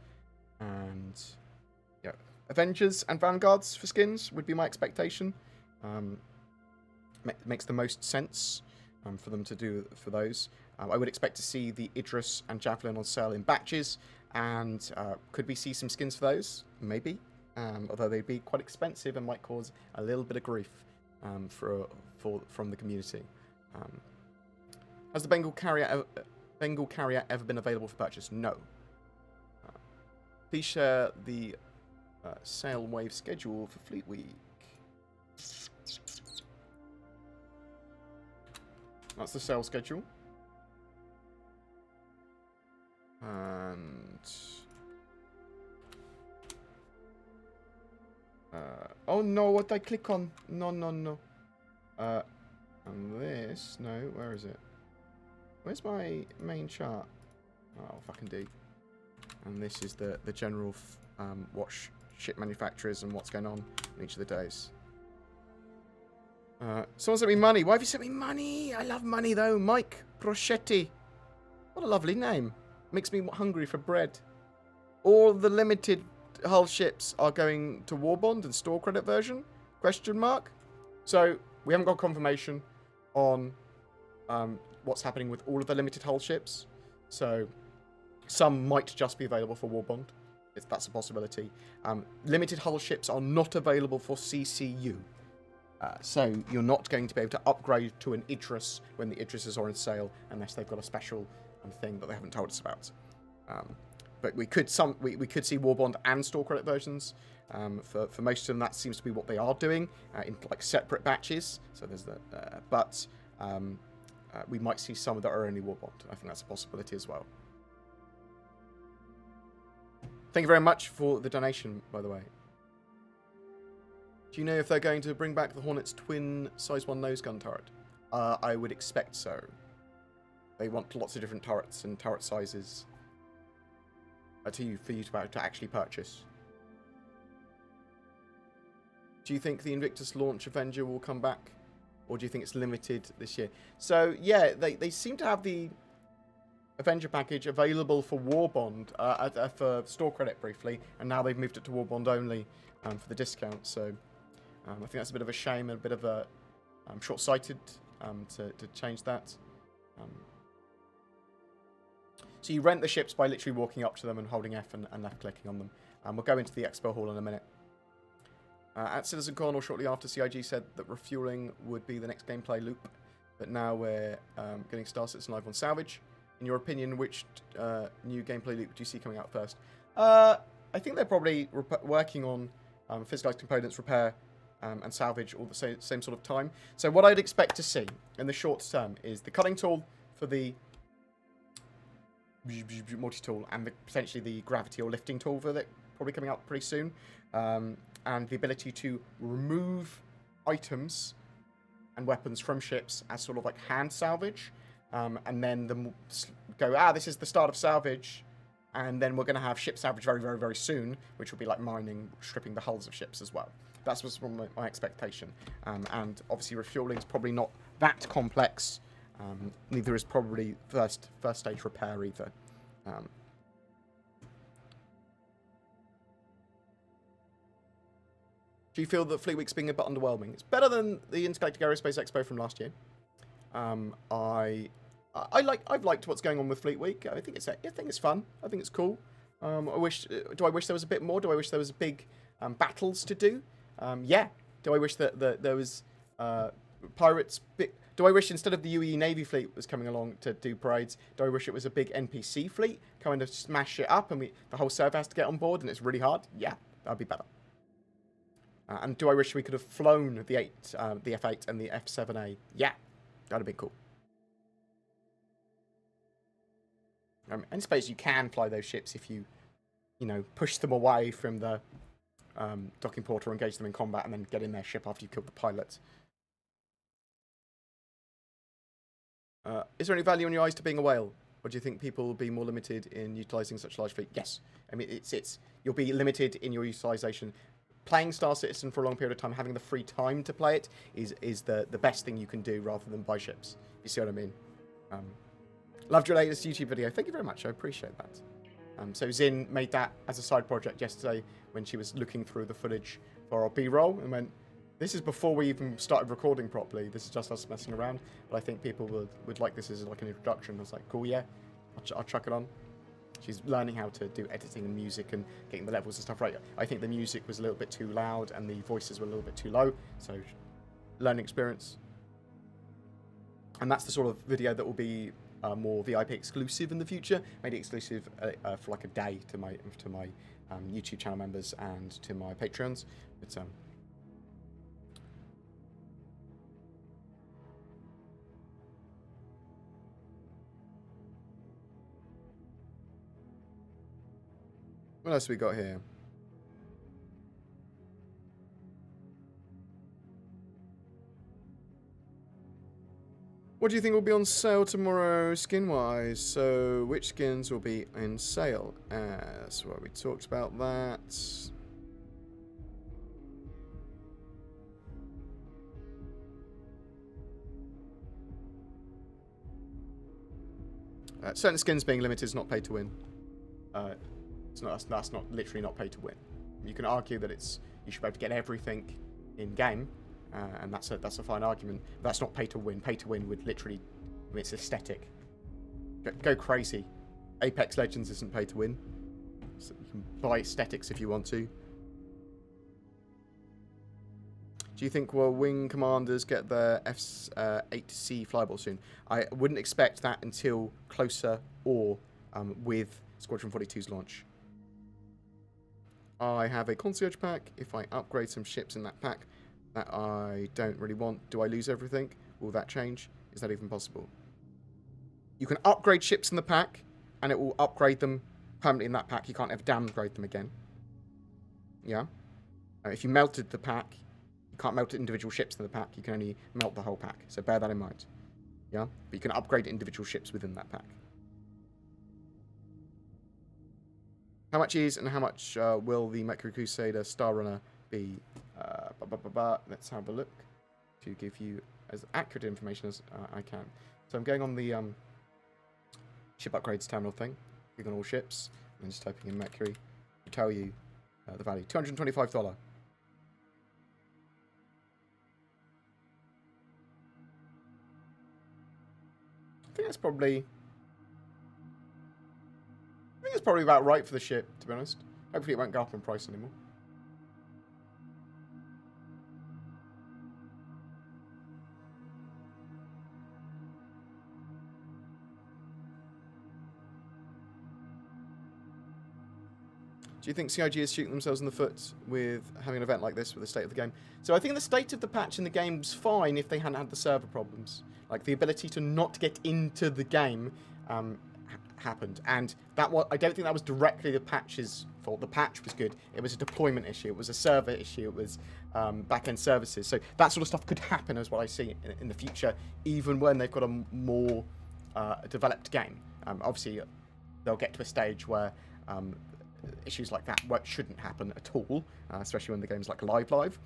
And yeah, Avengers and Vanguards for skins would be my expectation. Makes the most sense for them to do for those. I would expect to see the Idris and Javelin on sale in batches, and could we see some skins for those? Maybe, although they'd be quite expensive and might cause a little bit of grief from the community. Has the Bengal Carrier ever been available for purchase? No. Please share the sale wave schedule for Fleet Week. That's the sale schedule. And oh no, what did I click on? No. And this, no, where is it? Where's my main chart? Oh, fucking D. And this is the general what ship manufacturers and what's going on in each of the days. Someone sent me money. Why have you sent me money? I love money though. Mike Proschetti. What a lovely name. Makes me hungry for bread. All the limited hull ships are going to Warbond and store credit version? Question mark. So we haven't got confirmation on what's happening with all of the limited hull ships. So some might just be available for Warbond. If that's a possibility. Limited hull ships are not available for CCU. So you're not going to be able to upgrade to an Idris when the Idrises are on sale unless they've got a special thing that they haven't told us about. But we could see Warbond and store credit versions. For most of them, that seems to be what they are doing in like separate batches. So there's but we might see some that are only Warbond. I think that's a possibility as well. Thank you very much for the donation, by the way. Do you know if they're going to bring back the Hornet's twin size 1 nose gun turret? I would expect so. They want lots of different turrets and turret sizes for you to actually purchase. Do you think the Invictus launch Avenger will come back? Or do you think it's limited this year? So, yeah, they seem to have the Avenger package available for Warbond for store credit briefly, and now they've moved it to Warbond only for the discount. So I think that's a bit of a shame and a bit of a short-sighted to change that. So you rent the ships by literally walking up to them and holding F and left-clicking on them. We'll go into the Expo Hall in a minute. At CitizenCon, or shortly after, CIG said that refueling would be the next gameplay loop, but now we're getting Star Citizen Live on Salvage. In your opinion, which new gameplay loop do you see coming out first? I think they're probably working on physicalized components, repair, and salvage all the same sort of time. So what I'd expect to see in the short term is the cutting tool for the multi-tool and potentially the gravity or lifting tool for that, probably coming out pretty soon. And the ability to remove items and weapons from ships as sort of like hand salvage. And then go, this is the start of salvage. And then we're going to have ship salvage very, very, very soon, which will be like mining, stripping the hulls of ships as well. That's what's my expectation. And obviously refueling is probably not that complex. Neither is probably first stage repair either. Do you feel that Fleet Week's being a bit underwhelming? It's better than the Intergalactic Aerospace Expo from last year. I've liked what's going on with Fleet Week. I think it's fun. I think it's cool. Do I wish there was a bit more? Do I wish there was big battles to do? Yeah. Do I wish that there was pirates. Do I wish instead of the UE Navy fleet was coming along to do parades, do I wish it was a big NPC fleet coming to smash it up and the whole server has to get on board and it's really hard? Yeah, that'd be better. And do I wish we could have flown the F8 and the F7A? Yeah, that'd have been cool. And I suppose you can fly those ships if you push them away from the docking port or engage them in combat and then get in their ship after you've killed the pilot. Is there any value in your eyes to being a whale? Or do you think people will be more limited in utilising such a large fleet? Yes. I mean, you'll be limited in your utilisation. Playing Star Citizen for a long period of time, having the free time to play it, is the best thing you can do rather than buy ships. You see what I mean? Loved your latest YouTube video. Thank you very much. I appreciate that. So Zin made that as a side project yesterday when she was looking through the footage for our B-roll and went, this is before we even started recording properly. This is just us messing around. But I think people would like this as like an introduction. I was like, cool, yeah. I'll chuck it on. She's learning how to do editing and music and getting the levels and stuff right. I think the music was a little bit too loud and the voices were a little bit too low. So, learning experience. And that's the sort of video that will be more VIP exclusive in the future. Made it exclusive for like a day to my YouTube channel members and to my Patreons. But what else we got here? What do you think will be on sale tomorrow, skin-wise? So, which skins will be in sale? That's what we talked about that. Certain skins being limited is not pay to win. That's not literally not pay to win. You can argue that you should be able to get everything in game, and that's a fine argument. But that's not pay to win. Pay to win would literally, I mean, it's aesthetic. Go crazy. Apex Legends isn't pay to win. So you can buy aesthetics if you want to. Do you think will Wing Commanders get their F8C flyable soon? I wouldn't expect that until closer or with Squadron 42's launch. I have a concierge pack. If I upgrade some ships in that pack that I don't really want, do I lose everything? Will that change? Is that even possible? You can upgrade ships in the pack, and it will upgrade them permanently in that pack. You can't ever downgrade them again. Yeah? If you melted the pack, you can't melt individual ships in the pack. You can only melt the whole pack. So bear that in mind. Yeah? But you can upgrade individual ships within that pack. How much is and how much will the Mercury Crusader Star Runner be? Let's have a look to give you as accurate information as I can. So I'm going on the ship upgrades terminal thing, clicking on all ships, and just typing in Mercury to tell you the value. $225. I think that's probably about right for the ship, to be honest. Hopefully it won't go up in price anymore. Do you think CIG is shooting themselves in the foot with having an event like this with the state of the game? So I think the state of the patch in the game's fine if they hadn't had the server problems. Like the ability to not get into the game happened, and I don't think that was directly the patch's fault. The patch was good. It was a deployment issue. It was a server issue. It was back-end services. So that sort of stuff could happen, as what I see in the future, even when they've got a more developed game. Obviously, they'll get to a stage where issues like that shouldn't happen at all, especially when the game's like live.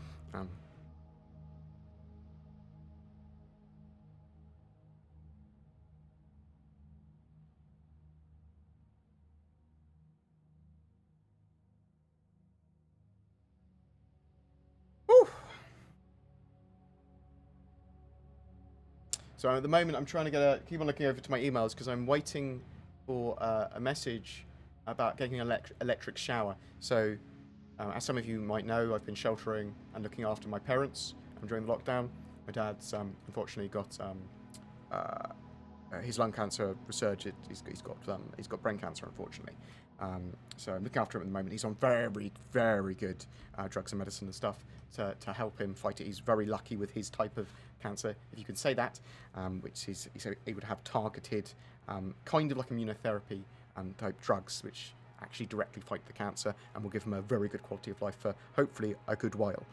So at the moment, I'm trying to keep on looking over to my emails because I'm waiting for a message about getting an electric shower. So, as some of you might know, I've been sheltering and looking after my parents during the lockdown. My dad's unfortunately got his lung cancer resurged. He's got brain cancer, unfortunately. So I'm looking after him at the moment. He's on very, very good drugs and medicine and stuff to help him fight it. He's very lucky with his type of cancer, if you can say that, which is he's able to have targeted, kind of like immunotherapy type drugs, which actually directly fight the cancer and will give him a very good quality of life for hopefully a good while.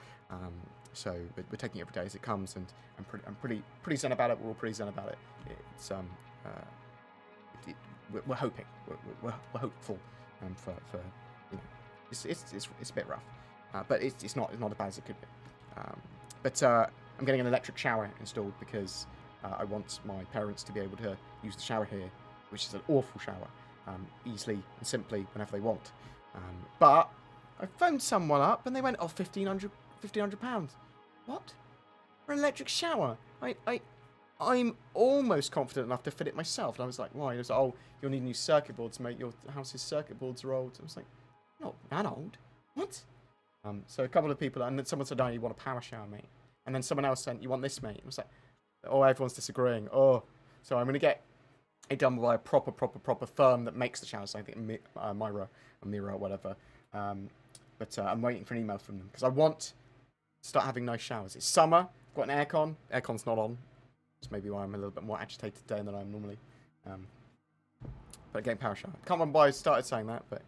So we're taking it every day as it comes, and I'm pretty zen about it. We're all pretty zen about it. It's we're hoping, we're hopeful, for you know, it's a bit rough, but it's not as bad as it could be. But I'm getting an electric shower installed because I want my parents to be able to use the shower here, which is an awful shower, easily and simply whenever they want. But I phoned someone up and they went, oh, £1,500. What? For an electric shower? I'm almost confident enough to fit it myself. And I was like, why? He was like, oh, you'll need new circuit boards, mate. Your house's circuit boards are old. I was like, not that old. What? So a couple of people, and then someone said, oh, you want a power shower, mate. And then someone else said, you want this, mate. I was like, oh, everyone's disagreeing. Oh, so I'm going to get it done by a proper firm that makes the showers. I think Myra or Mira or whatever. But I'm waiting for an email from them because I want to start having nice showers. It's summer. I've got an aircon. Aircon's not on. That's maybe why I'm a little bit more agitated today than I am normally. But again, power shower. Can't remember why I started saying that, but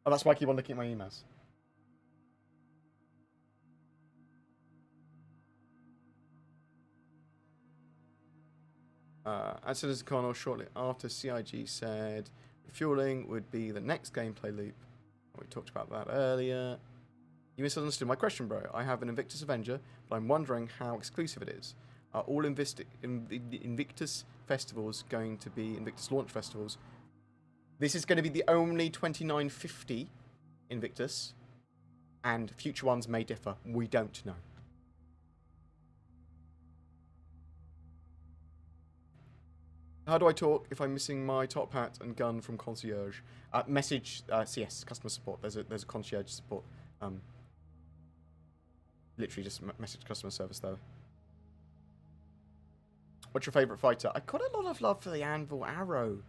oh, that's why I keep on looking at my emails. As soon as Connor shortly after CIG said refueling would be the next gameplay loop. We talked about that earlier. You misunderstood my question, bro. I have an Invictus Avenger, but I'm wondering how exclusive it is. Are all Invictus festivals going to be Invictus launch festivals? This is going to be the only 2950 Invictus, and future ones may differ. We don't know. How do I talk if I'm missing my top hat and gun from concierge? Message CS customer support. There's a concierge support. Literally just message customer service though. What's your favourite fighter? I got a lot of love for the Anvil Arrow,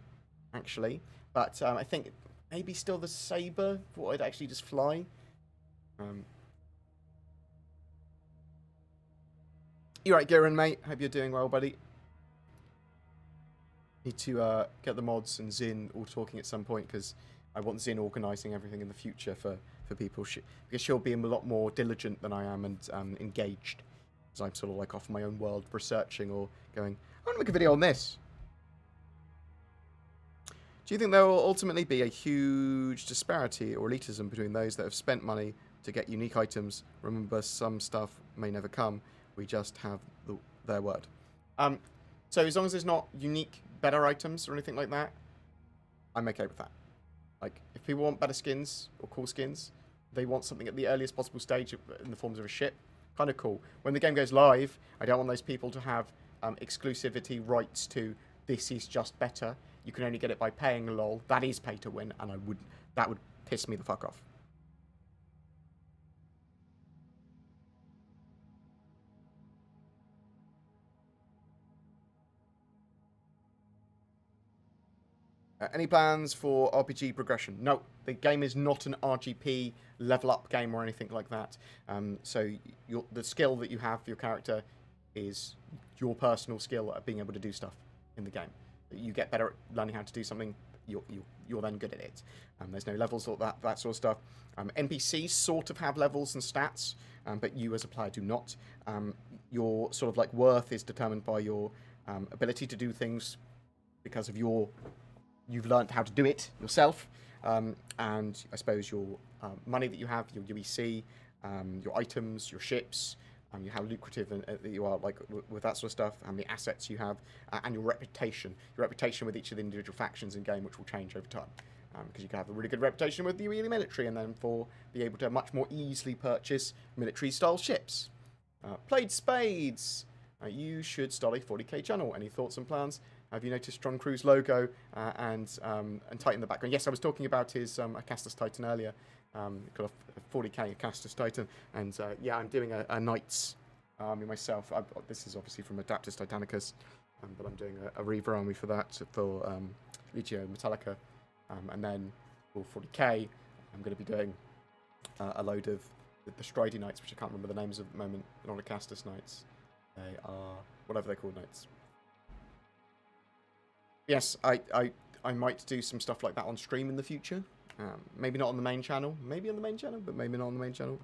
actually, but I think maybe still the Saber. Thought I'd actually just fly. You're right, Garen, mate. Hope you're doing well, buddy. Need to get the mods and Zin all talking at some point because I want Zin organising everything in the future for people because she'll be a lot more diligent than I am and engaged. Because I'm sort of like off my own world researching or going, I want to make a video on this. Do you think there will ultimately be a huge disparity or elitism between those that have spent money to get unique items? Remember, some stuff may never come. We just have their word. So as long as there's not unique, better items or anything like that, I'm okay with that. Like, if people want better skins or cool skins, they want something at the earliest possible stage in the forms of a ship, kind of cool. When the game goes live, I don't want those people to have exclusivity rights to this is just better. You can only get it by paying lol. That is pay to win, and that would piss me the fuck off. Any plans for RPG progression? No, the game is not an RGP level up game or anything like that. So the skill that you have for your character is your personal skill at being able to do stuff in the game. You get better at learning how to do something, you're then good at it. There's no levels or that sort of stuff. NPCs sort of have levels and stats, but you as a player do not. Your sort of like worth is determined by your ability to do things because of you've learned how to do it yourself, and I suppose your money that you have, your UEC, your items, your ships, how lucrative you are, like with that sort of stuff, and the assets you have, and your reputation with each of the individual factions in game, which will change over time, because you can have a really good reputation with the military, and then be able to much more easily purchase military-style ships. Played Spades. You should start a 40k channel. Any thoughts and plans? Have you noticed Strong Crew's logo and Titan in the background? Yes, I was talking about his Acastus Titan earlier. Got a 40k Acastus Titan, and yeah, I'm doing a Knights army myself. This is obviously from Adaptus Titanicus, but I'm doing a Reaver army for that, for Legio Metallica. And then for 40k, I'm going to be doing a load of the Stridey Knights, which I can't remember the names of at the moment. They're not Acastus Knights. They are whatever they're called knights. Yes, I might do some stuff like that on stream in the future. Maybe not on the main channel. Maybe on the main channel, but maybe not on the main channel.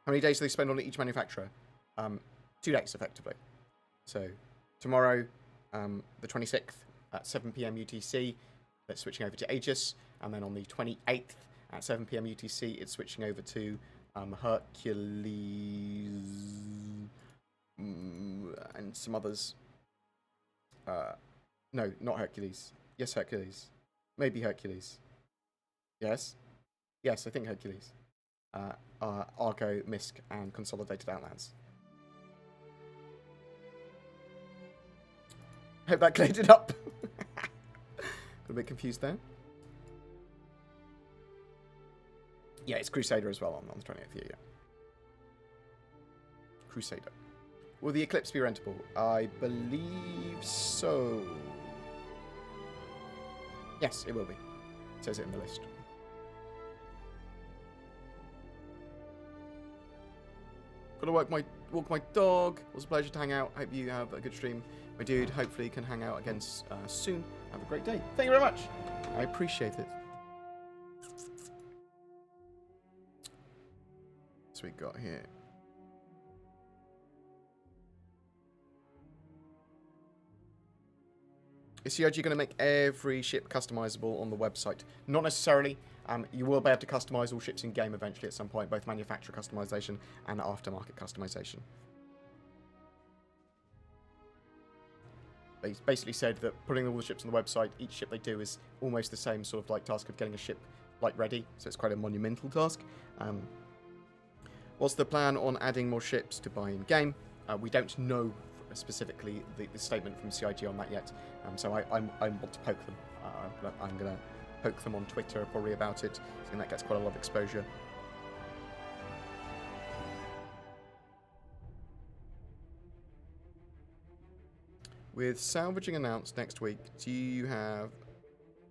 How many days do they spend on each manufacturer? 2 days, effectively. So, tomorrow, the 26th, at 7 PM UTC, that's switching over to Aegis. And then on the 28th, at 7 PM UTC, it's switching over to Hercules... and some others. No, not Hercules. Yes, Hercules. Maybe Hercules. Yes? Yes, I think Hercules. Argo, Misk, and Consolidated Outlands. Hope that cleared it up. Got a bit confused there. Yeah, it's Crusader as well on the 20th. Yeah. Crusader. Will the Eclipse be rentable? I believe so. Yes, it will be. It says it in the list. Gotta walk my dog. It was a pleasure to hang out. Hope you have a good stream. My dude, hopefully can hang out again soon. Have a great day. Thank you very much. I appreciate it. So we got here. Is CIG going to make every ship customizable on the website? Not necessarily. You will be able to customize all ships in game eventually at some point, both manufacturer customization and aftermarket customization. They basically said that putting all the ships on the website, each ship they do is almost the same sort of like task of getting a ship like ready, so it's quite a monumental task. What's the plan on adding more ships to buy in game? We don't know specifically the statement from CIG on that yet, so I want to poke them. I'm going to poke them on Twitter probably about it. I think that gets quite a lot of exposure. With salvaging announced next week, do you have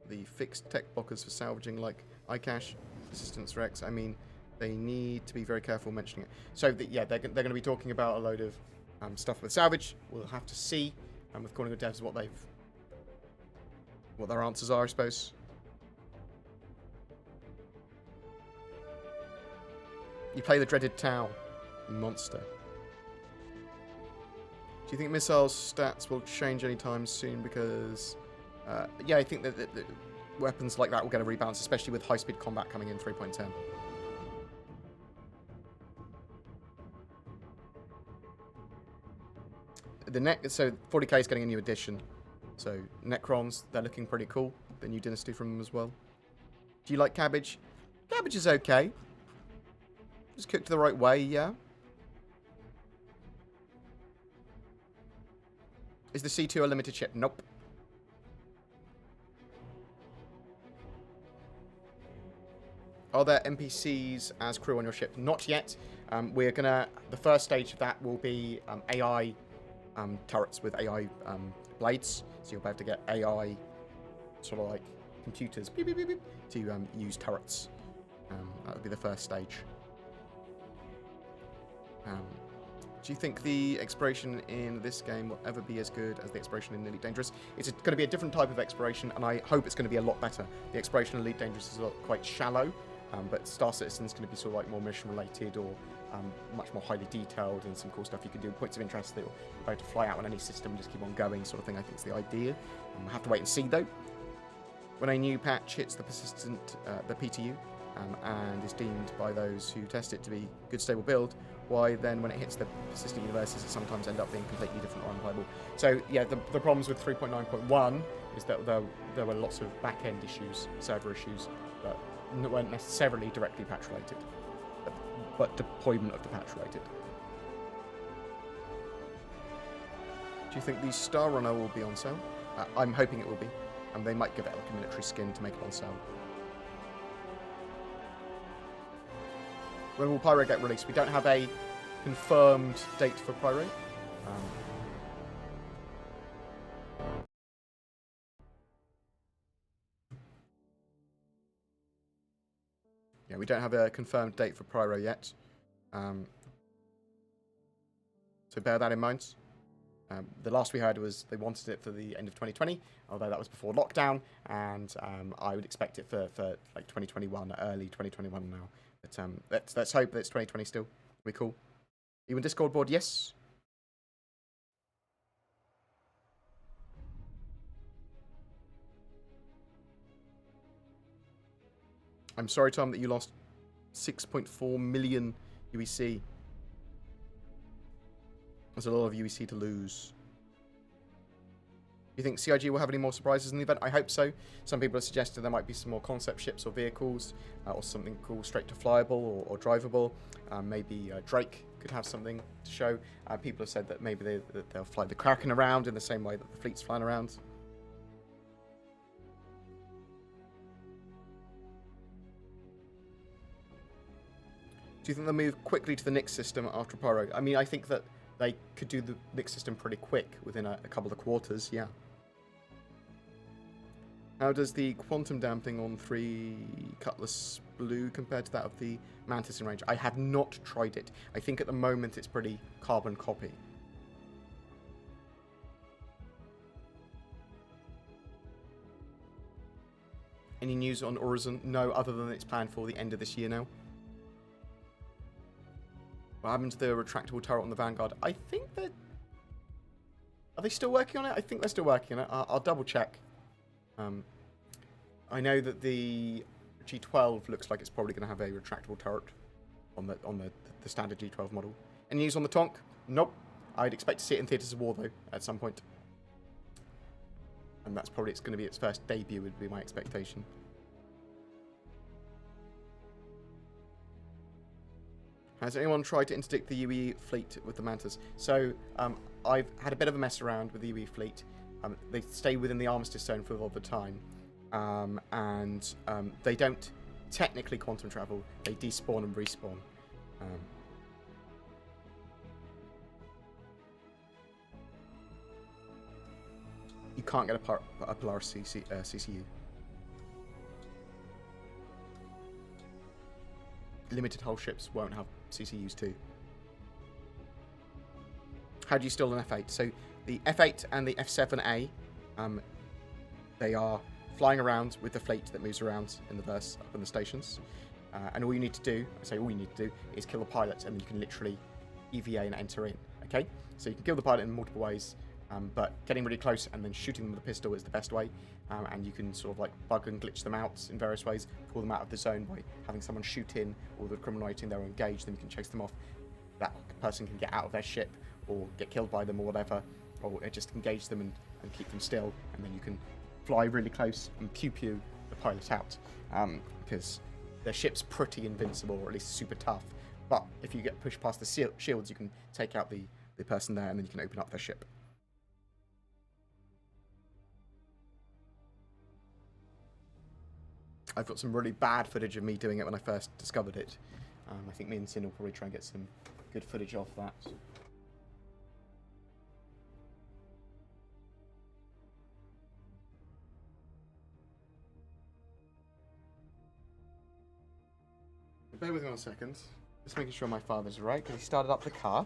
the fixed tech blockers for salvaging like iCache, Assistance Rex? I mean, they need to be very careful mentioning it. So, yeah, they're going to be talking about a load of stuff with salvage. We'll have to see with calling the devs what their answers are, I suppose. You play the dreaded Tau monster. Do you think missiles stats will change anytime soon? Because yeah, I think that weapons like that will get a rebalance, especially with high-speed combat coming in 3.10. So 40k is getting a new edition. So Necrons, they're looking pretty cool. The new dynasty from them as well. Do you like cabbage? Cabbage is okay. Just cooked the right way, yeah. Is the C2 a limited ship? Nope. Are there NPCs as crew on your ship? Not yet. The first stage of that will be AI turrets with AI blades. So you'll be able to get AI, sort of like computers, beep, beep, beep, beep, to use turrets. That would be the first stage. Do you think the exploration in this game will ever be as good as the exploration in Elite Dangerous? It's going to be a different type of exploration, and I hope it's going to be a lot better. The exploration in Elite Dangerous is quite shallow, but Star Citizen is going to be sort of like more mission-related or much more highly detailed, and some cool stuff you can do. Points of interest that you'll be able to fly out on any system and just keep on going, sort of thing. I think is the idea. We'll have to wait and see, though. When a new patch hits the the PTU, and is deemed by those who test it to be good, stable build, why then when it hits the persistent universes, it sometimes end up being completely different or unplayable. So yeah, the problems with 3.9.1 is that there were lots of back-end issues, server issues, that weren't necessarily directly patch related, but deployment of the patch related. Do you think the Star Runner will be on sale? I'm hoping it will be, and they might give it like a military skin to make it on sale. when will Pyro get released? We don't have a confirmed date for Pyro. Yeah, we don't have a confirmed date for Pyro yet. So bear that in mind. The last we heard was they wanted it for the end of 2020, although that was before lockdown, and I would expect it for like 2021, early 2021 now. But let's hope that it's 2020 still. Be cool. You in Discord board? Yes. I'm sorry, Tom, that you lost 6.4 million UEC. There's a lot of UEC to lose. You think CIG will have any more surprises in the event? I hope so. Some people have suggested there might be some more concept ships or vehicles, or something cool straight to flyable or drivable. Maybe Drake could have something to show. People have said that maybe they'll fly the Kraken around in the same way that the fleet's flying around. Do you think they'll move quickly to the Nyx system after Pyro? I mean, I think that they could do the Nyx system pretty quick within a couple of quarters, yeah. How does the quantum damping on 3 Cutlass Blue compare to that of the Mantis in range? I have not tried it. I think at the moment it's pretty carbon copy. Any news on Horizon? No, other than it's planned for the end of this year now. What happened to the retractable turret on the Vanguard? I think that... Are they still working on it? I think they're still working on it. I'll double check. I know that the G12 looks like it's probably going to have a retractable turret on the standard G12 model. Any news on the Tonk? Nope. I'd expect to see it in Theatres of War, though, at some point. And that's probably going to be its first debut, would be my expectation. Has anyone tried to interdict the UE fleet with the Mantas? So, I've had a bit of a mess around with the UE fleet. They stay within the Armistice Zone for a lot of the time. And they don't technically quantum travel. They despawn and respawn. You can't get a Polaris CCU. Limited hull ships won't have CCUs too. How do you steal an F8? So the F8 and the F7A, they are flying around with the fleet that moves around in the verse up in the stations. And all you need to do, I say all you need to do, is kill the pilots, and then you can literally EVA and enter in. Okay? So you can kill the pilot in multiple ways, but getting really close and then shooting them with a pistol is the best way. And you can sort of like bug and glitch them out in various ways, pull them out of the zone by having someone shoot in, or the criminal waiting there engaged, then you can chase them off. That person can get out of their ship, or get killed by them, or whatever, or just engage them and keep them still, and then you can fly really close and pew the pilot out, because their ship's pretty invincible, or at least super tough. But if you get pushed past the shields, you can take out the person there, and then you can open up their ship. I've got some really bad footage of me doing it when I first discovered it. I think me and Sin will probably try and get some good footage of that. Bear with me 1 second. Just making sure my father's right, because he started up the car.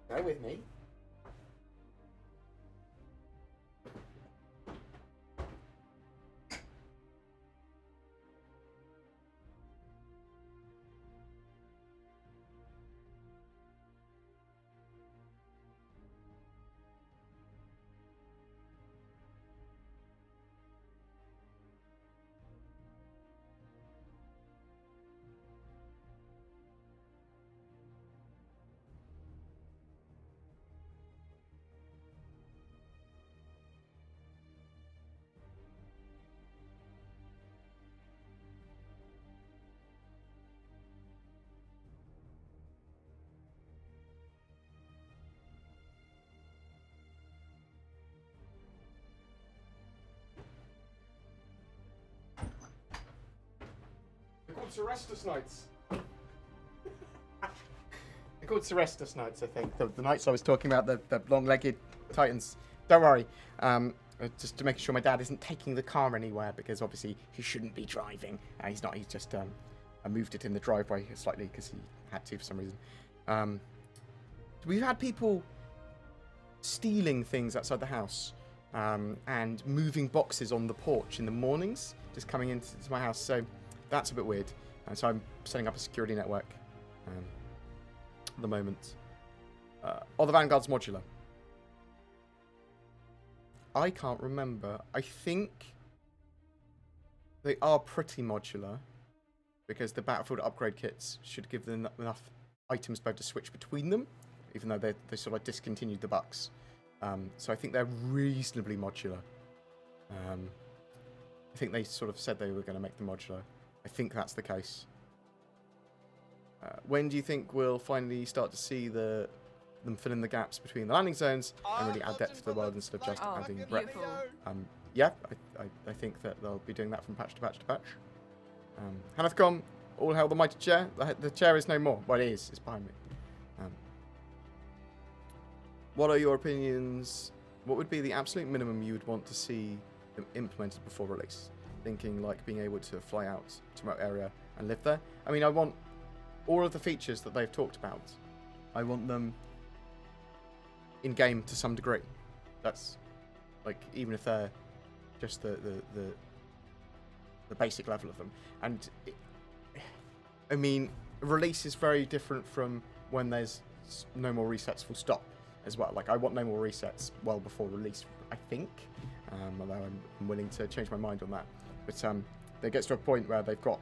Bear with me. To rest us nights. They're called Cerastus Knights, I think. The knights I was talking about, the long-legged titans. Don't worry. Just to make sure my dad isn't taking the car anywhere, because obviously he shouldn't be driving. He's not. He's just I moved it in the driveway slightly because he had to for some reason. We've had people stealing things outside the house and moving boxes on the porch in the mornings, just coming into my house. So that's a bit weird. So I'm setting up a security network at the moment. Are the Vanguards modular? I can't remember. I think they are pretty modular because the Battlefield upgrade kits should give them enough items to be able to switch between them, even though they sort of like discontinued the bucks. So I think they're reasonably modular. I think they sort of said they were going to make them modular. I think that's the case. When do you think we'll finally start to see them fill in the gaps between the landing zones and really add depth to the world instead of just adding breadth? Yeah, I think that they'll be doing that from patch to patch to patch. Hanathcom, all hail the mighty chair. The chair is no more. Well, it is. It's behind me. What are your opinions? What would be the absolute minimum you would want to see them implemented before release? Thinking like being able to fly out to a remote area and live there. I mean, I want all of the features that they've talked about. I want them in game to some degree. That's like, even if they're just the basic level of them. And I mean, release is very different from when there's no more resets full stop as well. Like, I want no more resets well before release, I think, although I'm willing to change my mind on that. But it gets to a point where they've got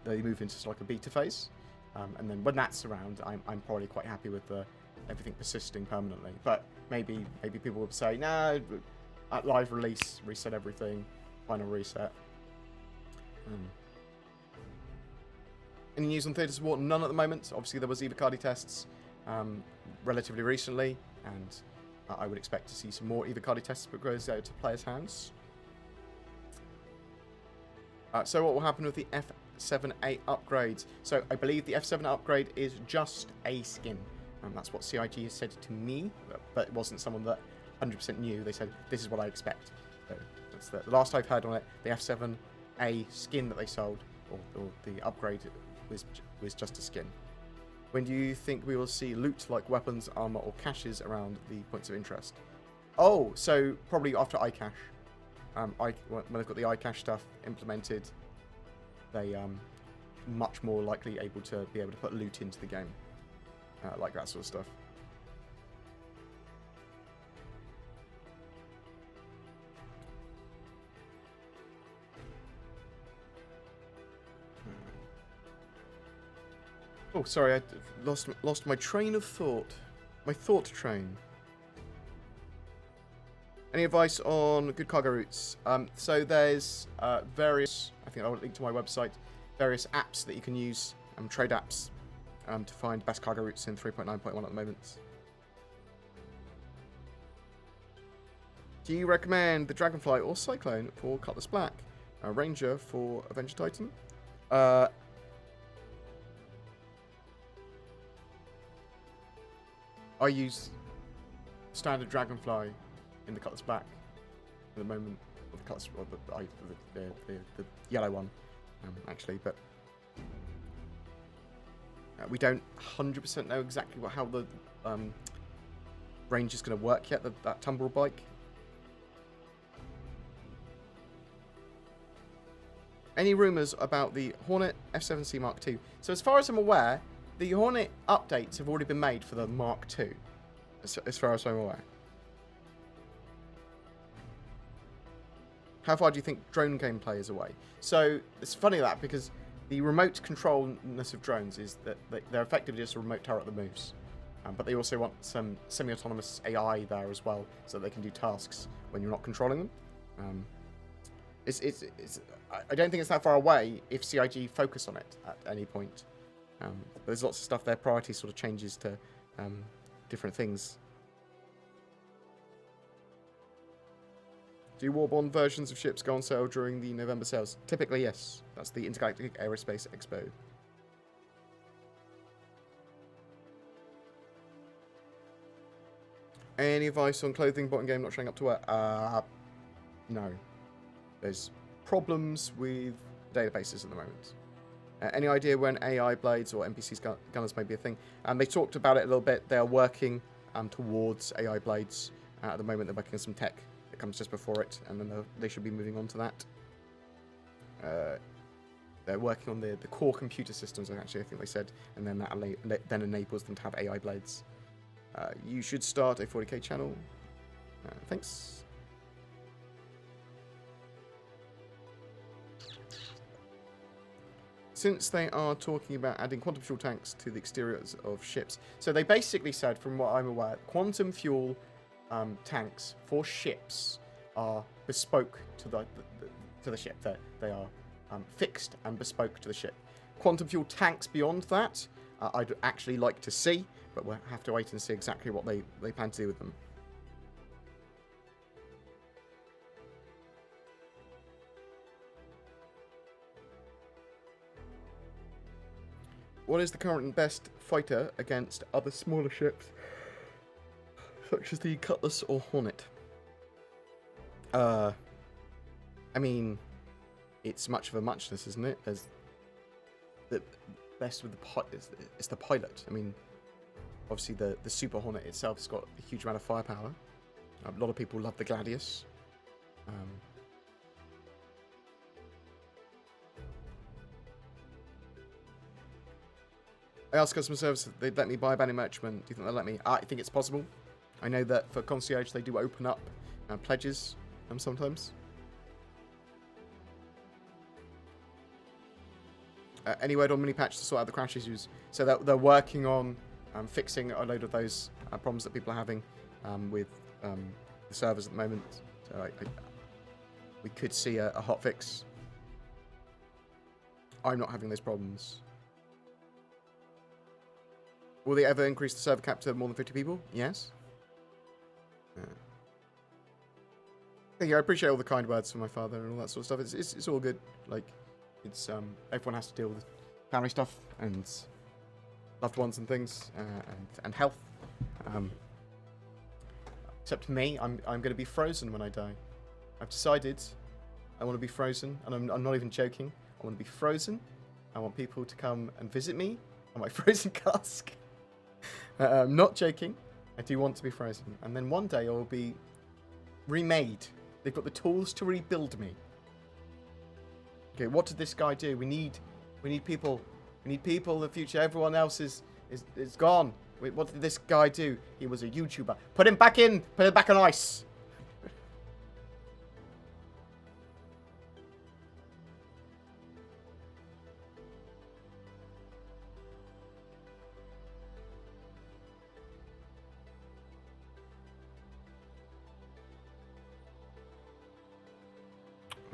they move into like a beta phase, and then when that's around, I'm probably quite happy with everything persisting permanently. But maybe people would say, no, at live release, reset everything, final reset. Any news on Theatre Support? None at the moment. Obviously, there was Evacardi tests relatively recently, and I would expect to see some more Evacardi tests but goes out to players' hands. So what will happen with the F7A upgrades? So I believe the F7 upgrade is just a skin. That's what CIG has said to me, but it wasn't someone that 100% knew. They said, this is what I expect. So that's the last I've heard on it. The F7A skin that they sold, or the upgrade, was just a skin. When do you think we will see loot like weapons, armor, or caches around the points of interest? Oh, so probably after iCache. When they've got the iCache stuff implemented, they much more likely able to put loot into the game, like that sort of stuff. Oh, sorry, I lost my train of thought. My thought train. Any advice on good cargo routes? So there's various, I think I'll link to my website, various apps that you can use, trade apps, to find best cargo routes in 3.9.1 at the moment. Do you recommend the Dragonfly or Cyclone for Cutlass Black? Ranger for Avenger Titan? I use standard Dragonfly in the Cutlass Black at the moment, or the Cutlass, or the yellow one, actually, but we don't 100% know exactly how the range is going to work yet. That tumble bike. Any rumours about the Hornet F7C Mark II? So as far as I'm aware, the Hornet updates have already been made for the Mark II, as far as I'm aware. How far do you think drone gameplay is away? So it's funny that, because the remote controlness of drones is that they're effectively just a remote turret that moves. But they also want some semi-autonomous AI there as well, so that they can do tasks when you're not controlling them. I don't think it's that far away if CIG focus on it at any point. There's lots of stuff, their priority sort of changes to different things. Do Warbond versions of ships go on sale during the November sales? Typically, yes. That's the Intergalactic Aerospace Expo. Any advice on clothing bot game not showing up to work? No. There's problems with databases at the moment. Any idea when AI blades or NPCs gunners may be a thing? They talked about it a little bit. They are working towards AI blades. At the moment, they're working on some tech that comes just before it, and then they should be moving on to that. They're working on the core computer systems, actually, I think they said, and then that then enables them to have AI blades. You should start a 40k channel. Thanks. Since they are talking about adding quantum fuel tanks to the exteriors of ships, so they basically said, from what I'm aware, quantum fuel tanks for ships are bespoke to the ship. They are fixed and bespoke to the ship. Quantum fuel tanks beyond that, I'd actually like to see, but we'll have to wait and see exactly what they plan to do with them. What is the current best fighter against other smaller ships, such as the Cutlass or Hornet? I mean, it's much of a muchness, isn't it? There's the best with it's the pilot. I mean, obviously the Super Hornet itself has got a huge amount of firepower. A lot of people love the Gladius. I asked customer service if they'd let me buy a banning merchant. Do you think they'll let me? I think it's possible. I know that for concierge they do open up pledges sometimes. Any word on mini patch to sort out the crash issues? So they're working on fixing a load of those problems that people are having with the servers at the moment. So we could see a hot fix. I'm not having those problems. Will they ever increase the server cap to more than 50 people? Yes. Thank you. I appreciate all the kind words from my father and all that sort of stuff. It's all good. Like, it's everyone has to deal with family stuff and loved ones and things and health. Except me, I'm going to be frozen when I die. I've decided I want to be frozen, and I'm not even joking. I want to be frozen. I want people to come and visit me on my frozen cask. I'm not joking. I do want to be frozen. And then one day I will be remade. They've got the tools to rebuild me. Okay, what did this guy do? We need people. We need people in the future. Everyone else is gone. Wait, what did this guy do? He was a YouTuber. Put him back in. Put him back on ice.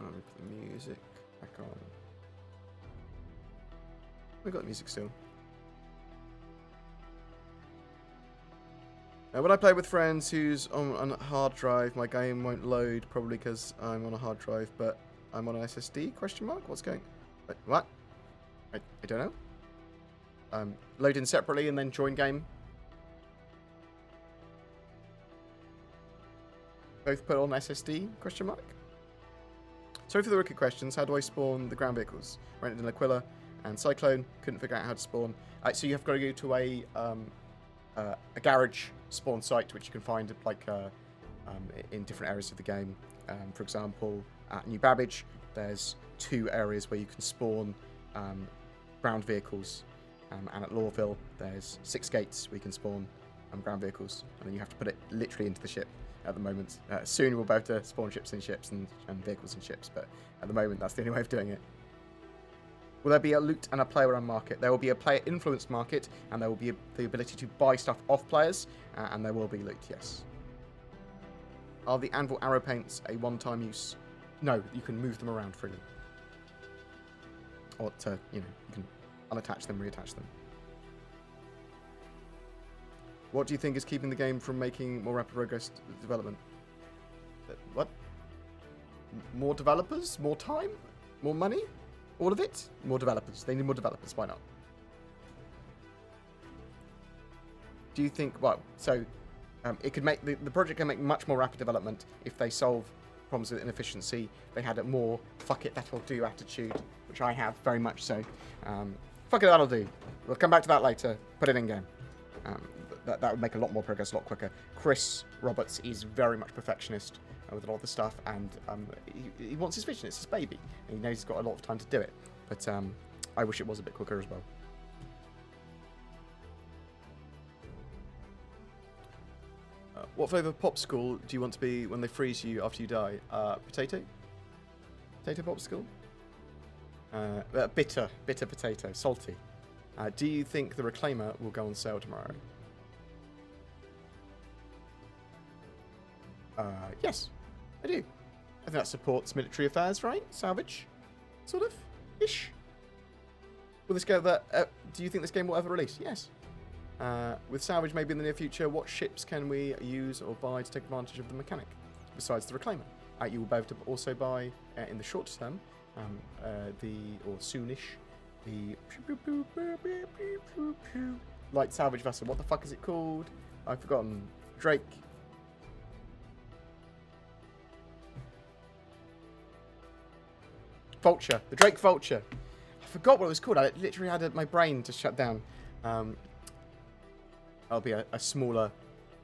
Let me put the music back on. We got the music still. When I play with friends who's on a hard drive, my game won't load, probably because I'm on a hard drive, but I'm on an SSD, question mark? What's going... Wait, what? I don't know. Load in separately and then join game. Both put on SSD, question mark? Sorry for the rookie questions. How do I spawn the ground vehicles? Rented in Aquila and Cyclone. Couldn't figure out how to spawn. So you have got to go to a garage spawn site, which you can find like in different areas of the game. For example, at New Babbage, there's 2 areas where you can spawn ground vehicles, and at Lawville, there's 6 gates where you can spawn ground vehicles, and then you have to put it literally into the ship. At the moment, soon we'll be able to spawn ships in ships and vehicles in ships, but at the moment that's the only way of doing it. Will there be a loot and a player run market? There will be a player influenced market, and there will be the ability to buy stuff off players, and there will be loot, yes. Are the anvil arrow paints a one-time use? No, you can move them around freely. Or to, you can unattach them, reattach them. What do you think is keeping the game from making more rapid progress development? What? More developers? More time? More money? All of it? More developers. They need more developers. Why not? Do you think... Well, so It could make the project can make much more rapid development if they solve problems with inefficiency. They had a more fuck it, that'll do attitude, which I have very much so. Fuck it, that'll do. We'll come back to that later. Put it in game. That would make a lot more progress a lot quicker. Chris Roberts is very much perfectionist with a lot of the stuff, and he wants his vision. It's his baby, and he knows he's got a lot of time to do it. But I wish it was a bit quicker as well. What flavour of popsicle do you want to be when they freeze you after you die? Potato? Potato popsicle? Bitter potato, salty. Do you think the Reclaimer will go on sale tomorrow? Yes, I do. I think that supports military affairs, right? Salvage? Sort of? Ish. Will this go that? Do you think this game will ever release? Yes. With salvage maybe in the near future, what ships can we use or buy to take advantage of the mechanic besides the Reclaimer? You will be able to also buy in the short term, or soonish, the light salvage vessel. What the fuck is it called? I've forgotten. Drake. Vulture. The Drake Vulture. I forgot what it was called. I literally had my brain to shut down. That'll be a smaller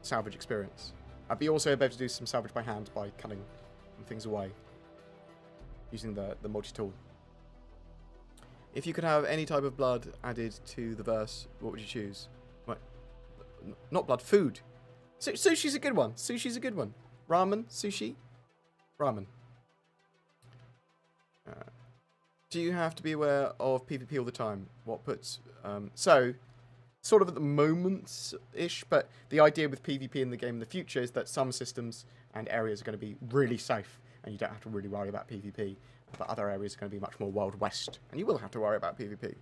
salvage experience. I'd be also able to do some salvage by hand by cutting things away using the multi-tool. If you could have any type of blood added to the verse, what would you choose? What? Not blood, food. Sushi's a good one. Sushi's a good one. Ramen, sushi, ramen. Do you have to be aware of PvP all the time? What puts... sort of at the moment-ish, but the idea with PvP in the game in the future is that some systems and areas are going to be really safe, and you don't have to really worry about PvP, but other areas are going to be much more Wild West, and you will have to worry about PvP.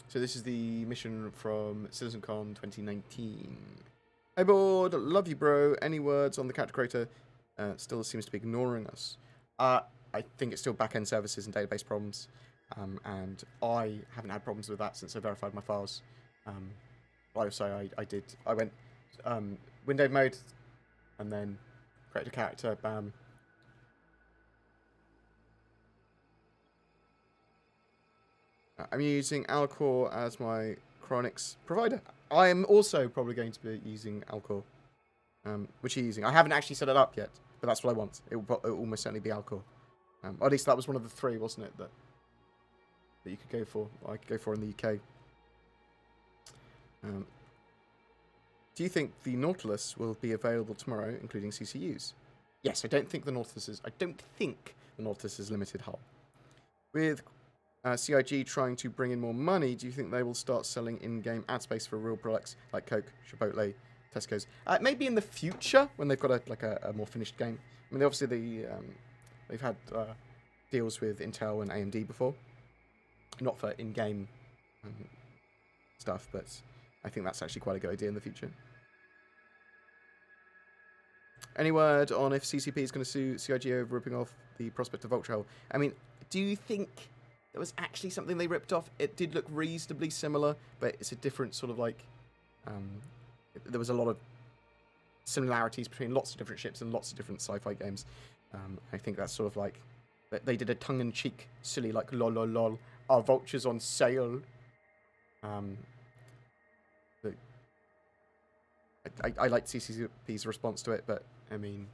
So this is the mission from CitizenCon 2019. Hey Bored, love you bro. Any words on the character creator? Still seems to be ignoring us. I think it's still back-end services and database problems. And I haven't had problems with that since I verified my files. Like I say, I went windowed mode and then created a character, bam. I'm using Alcor as my Chronix provider. I am also probably going to be using Alcor. Which are you using? I haven't actually set it up yet, but that's what I want. It will almost certainly be Alcor. Or at least that was one of the three, wasn't it, that you could go for, or I could go for in the UK. Do you think the Nautilus will be available tomorrow, including CCUs? Yes, I don't think the Nautilus is limited hull. With CIG trying to bring in more money, do you think they will start selling in-game ad space for real products like Coke, Chipotle, Tesco's? Maybe in the future when they've got a more finished game. I mean, obviously they've had deals with Intel and AMD before, not for in-game stuff, but I think that's actually quite a good idea in the future. Any word on if CCP is going to sue CIG over ripping off the Prospect of Vulture Hull? I mean, do you think there was actually something they ripped off? It did look reasonably similar, but it's a different sort of like... there was a lot of similarities between lots of different ships and lots of different sci-fi games. I think that's sort of like... They did a tongue-in-cheek, silly, like, lol, lol, lol, our vultures on sale. I like CCP's response to it, but, I mean,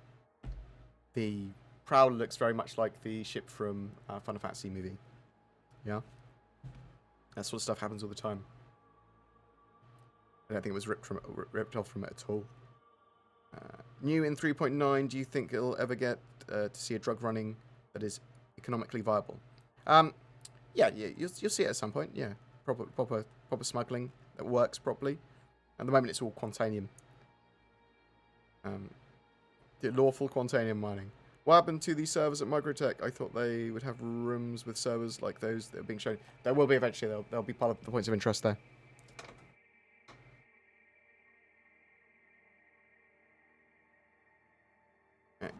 the Prowler looks very much like the ship from Final Fantasy movie. Yeah? That sort of stuff happens all the time. I don't think it was ripped off from it at all. New in 3.9, do you think it'll ever get to see a drug running that is economically viable? Yeah, you'll see it at some point, yeah. Proper smuggling that works properly. At the moment, it's all Quantanium. The lawful Quantanium mining. What happened to the servers at Microtech? I thought they would have rooms with servers like those that are being shown. There will be eventually. They'll be part of the points of interest there.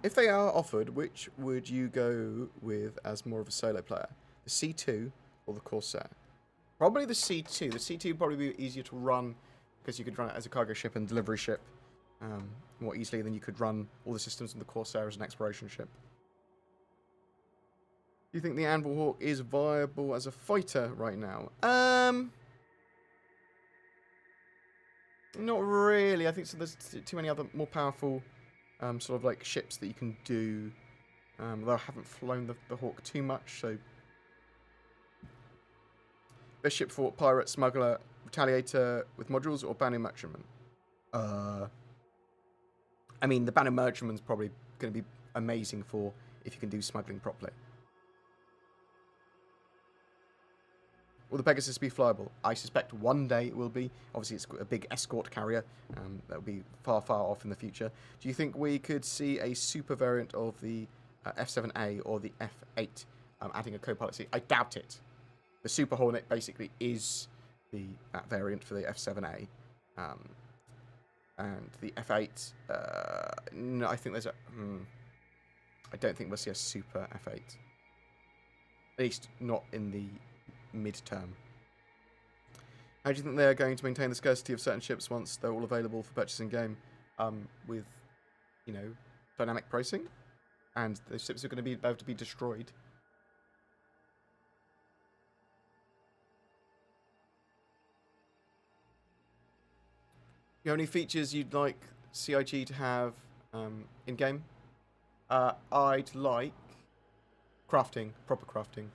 If they are offered, which would you go with as more of a solo player? The C2 or the Corsair? Probably the C2. The C2 would probably be easier to run because you could run it as a cargo ship and delivery ship more easily than you could run all the systems in the Corsair as an exploration ship. Do you think the Anvil Hawk is viable as a fighter right now? Not really. I think so. There's too many other more powerful sort of like ships that you can do. Though I haven't flown the Hawk too much, so best ship for pirate, smuggler, retaliator with modules, or banner merchantman? I mean, the banner merchantman's probably going to be amazing for if you can do smuggling properly. Will the Pegasus be flyable? I suspect one day it will be. Obviously, it's a big escort carrier. That will be far, far off in the future. Do you think we could see a super variant of the F7A or the F8 adding a co-pilot seat? I doubt it. The Super Hornet basically is that variant for the F7A. And the F8, no, I think there's a... I don't think we'll see a Super F8. At least not in the mid-term. How do you think they're going to maintain the scarcity of certain ships once they're all available for purchase in game? With, you know, dynamic pricing, and the ships are going to be able to be destroyed. You have any features you'd like CIG to have in game? I'd like crafting, proper crafting,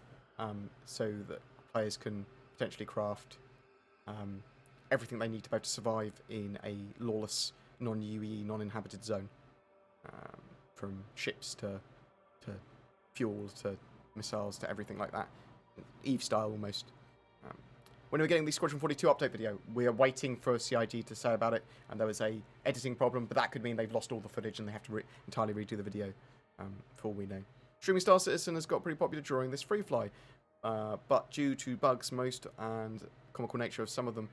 so that players can potentially craft everything they need to be able to survive in a lawless, non-UE, non-inhabited zone. From ships to fuel to missiles to everything like that. EVE style almost. When we're getting the Squadron 42 update video, we are waiting for CIG to say about it, and there was a editing problem, but that could mean they've lost all the footage and they have to entirely redo the video, for all we know. Streaming Star Citizen has got pretty popular during this free fly, but due to bugs most and comical nature of some of them,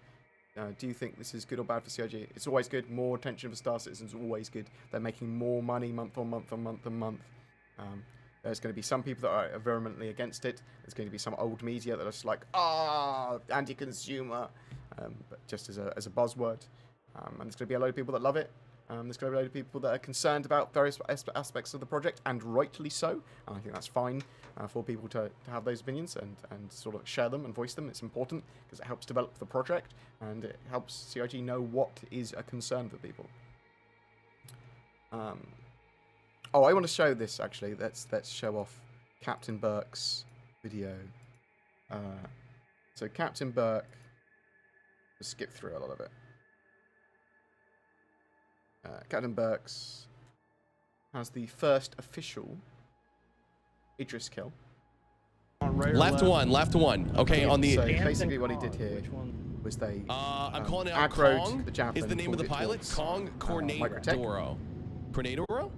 do you think this is good or bad for CIG? It's always good. More attention for Star Citizen is always good. They're making more money month on month on month on month. There's going to be some people that are vehemently against it. There's going to be some old media that are just like, anti-consumer, but just as a buzzword. And there's going to be a load of people that love it. There's going to be a load of people that are concerned about various aspects of the project, and rightly so. And I think that's fine for people to have those opinions and sort of share them and voice them. It's important because it helps develop the project and it helps CIG know what is a concern for people. Oh, I want to show this actually. Let's show off Captain Burke's video. So Captain Burke, let's skip through a lot of it. Captain Burke's has the first official Idris kill. Left one. Okay, on the. So basically, what he did here was they. I'm calling it out. Kong the javelin, is the name of the pilot. Kong Cornadoro. Cornadoro?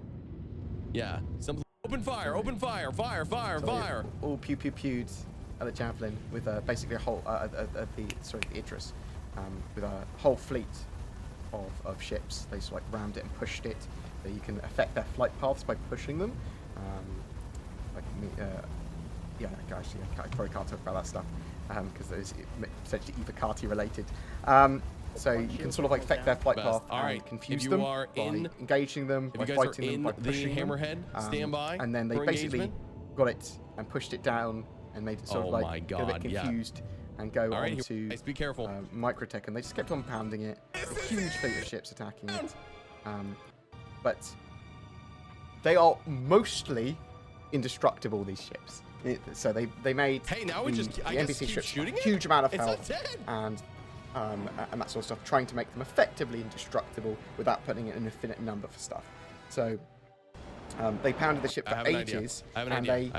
Yeah. Something. Open fire! Fire! All pew-pew-pewed at the javelin with basically a whole the Idris, with a whole fleet of ships. They sort of like rammed it and pushed it. So you can affect their flight paths by pushing them. Yeah, actually, I probably can't talk about that stuff because it's essentially Evocati related. So you can sort of like affect their flight path and confuse them by engaging them, by fighting them, by pushing them. Hammerhead, stand by. And then they basically got it and pushed it down and made it sort of like get a bit confused and go on to be careful. Microtech, and they just kept on pounding it. A huge fleet of ships attacking it. But they are mostly indestructible, these ships. So they made the NPC ships a huge amount of health and that sort of stuff, trying to make them effectively indestructible without putting in an infinite number for stuff. So they pounded the ship for ages, and they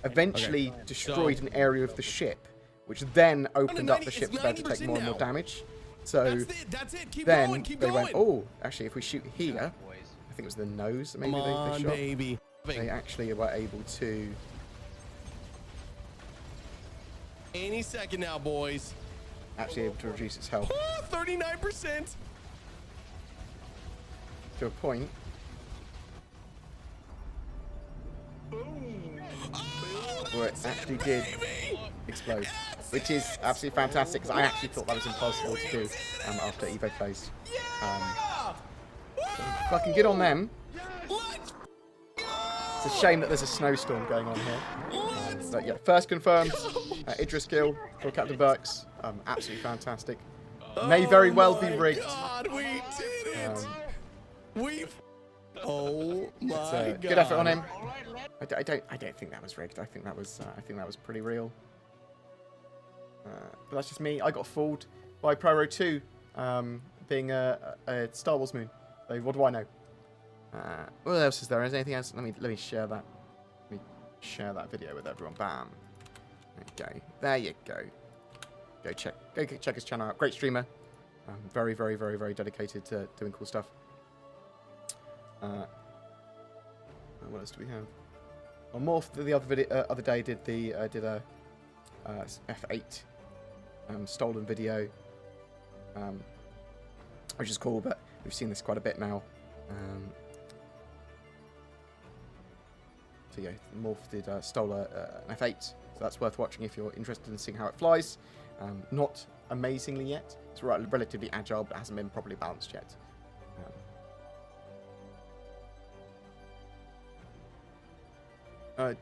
eventually destroyed an area of the ship, which then opened up the ship to be able to take more and more damage. So that's it. Keep then going. Keep they going. went, oh, actually, if we shoot here, I think it was the nose that maybe they shot. Baby. They actually were able to. Any second now, boys. Actually able to reduce its health 39% to a point Where it actually did explode, which is absolutely fantastic because I actually thought that was impossible to do after Evo phase. So fucking good on them. It's a shame that there's a snowstorm going on here. But yeah, first confirmed Idris kill for Captain Burks. Absolutely fantastic. May very well be rigged. God, we did it. Oh my God. Good effort on him. I don't think that was rigged. I think that was pretty real. But that's just me. I got fooled by Pyro 2 being a Star Wars moon. So what do I know? What else is there? Is there anything else? Let me share that. Let me share that video with everyone. Bam. Okay. There you go. Go check his channel out. Great streamer. Very, very, very, very dedicated to doing cool stuff. What else do we have? Well, Morph the other day did a F8 stolen video, which is cool. But we've seen this quite a bit now. So yeah, Morph stole an F8, so that's worth watching if you're interested in seeing how it flies. Not amazingly yet. It's relatively agile, but it hasn't been properly balanced yet.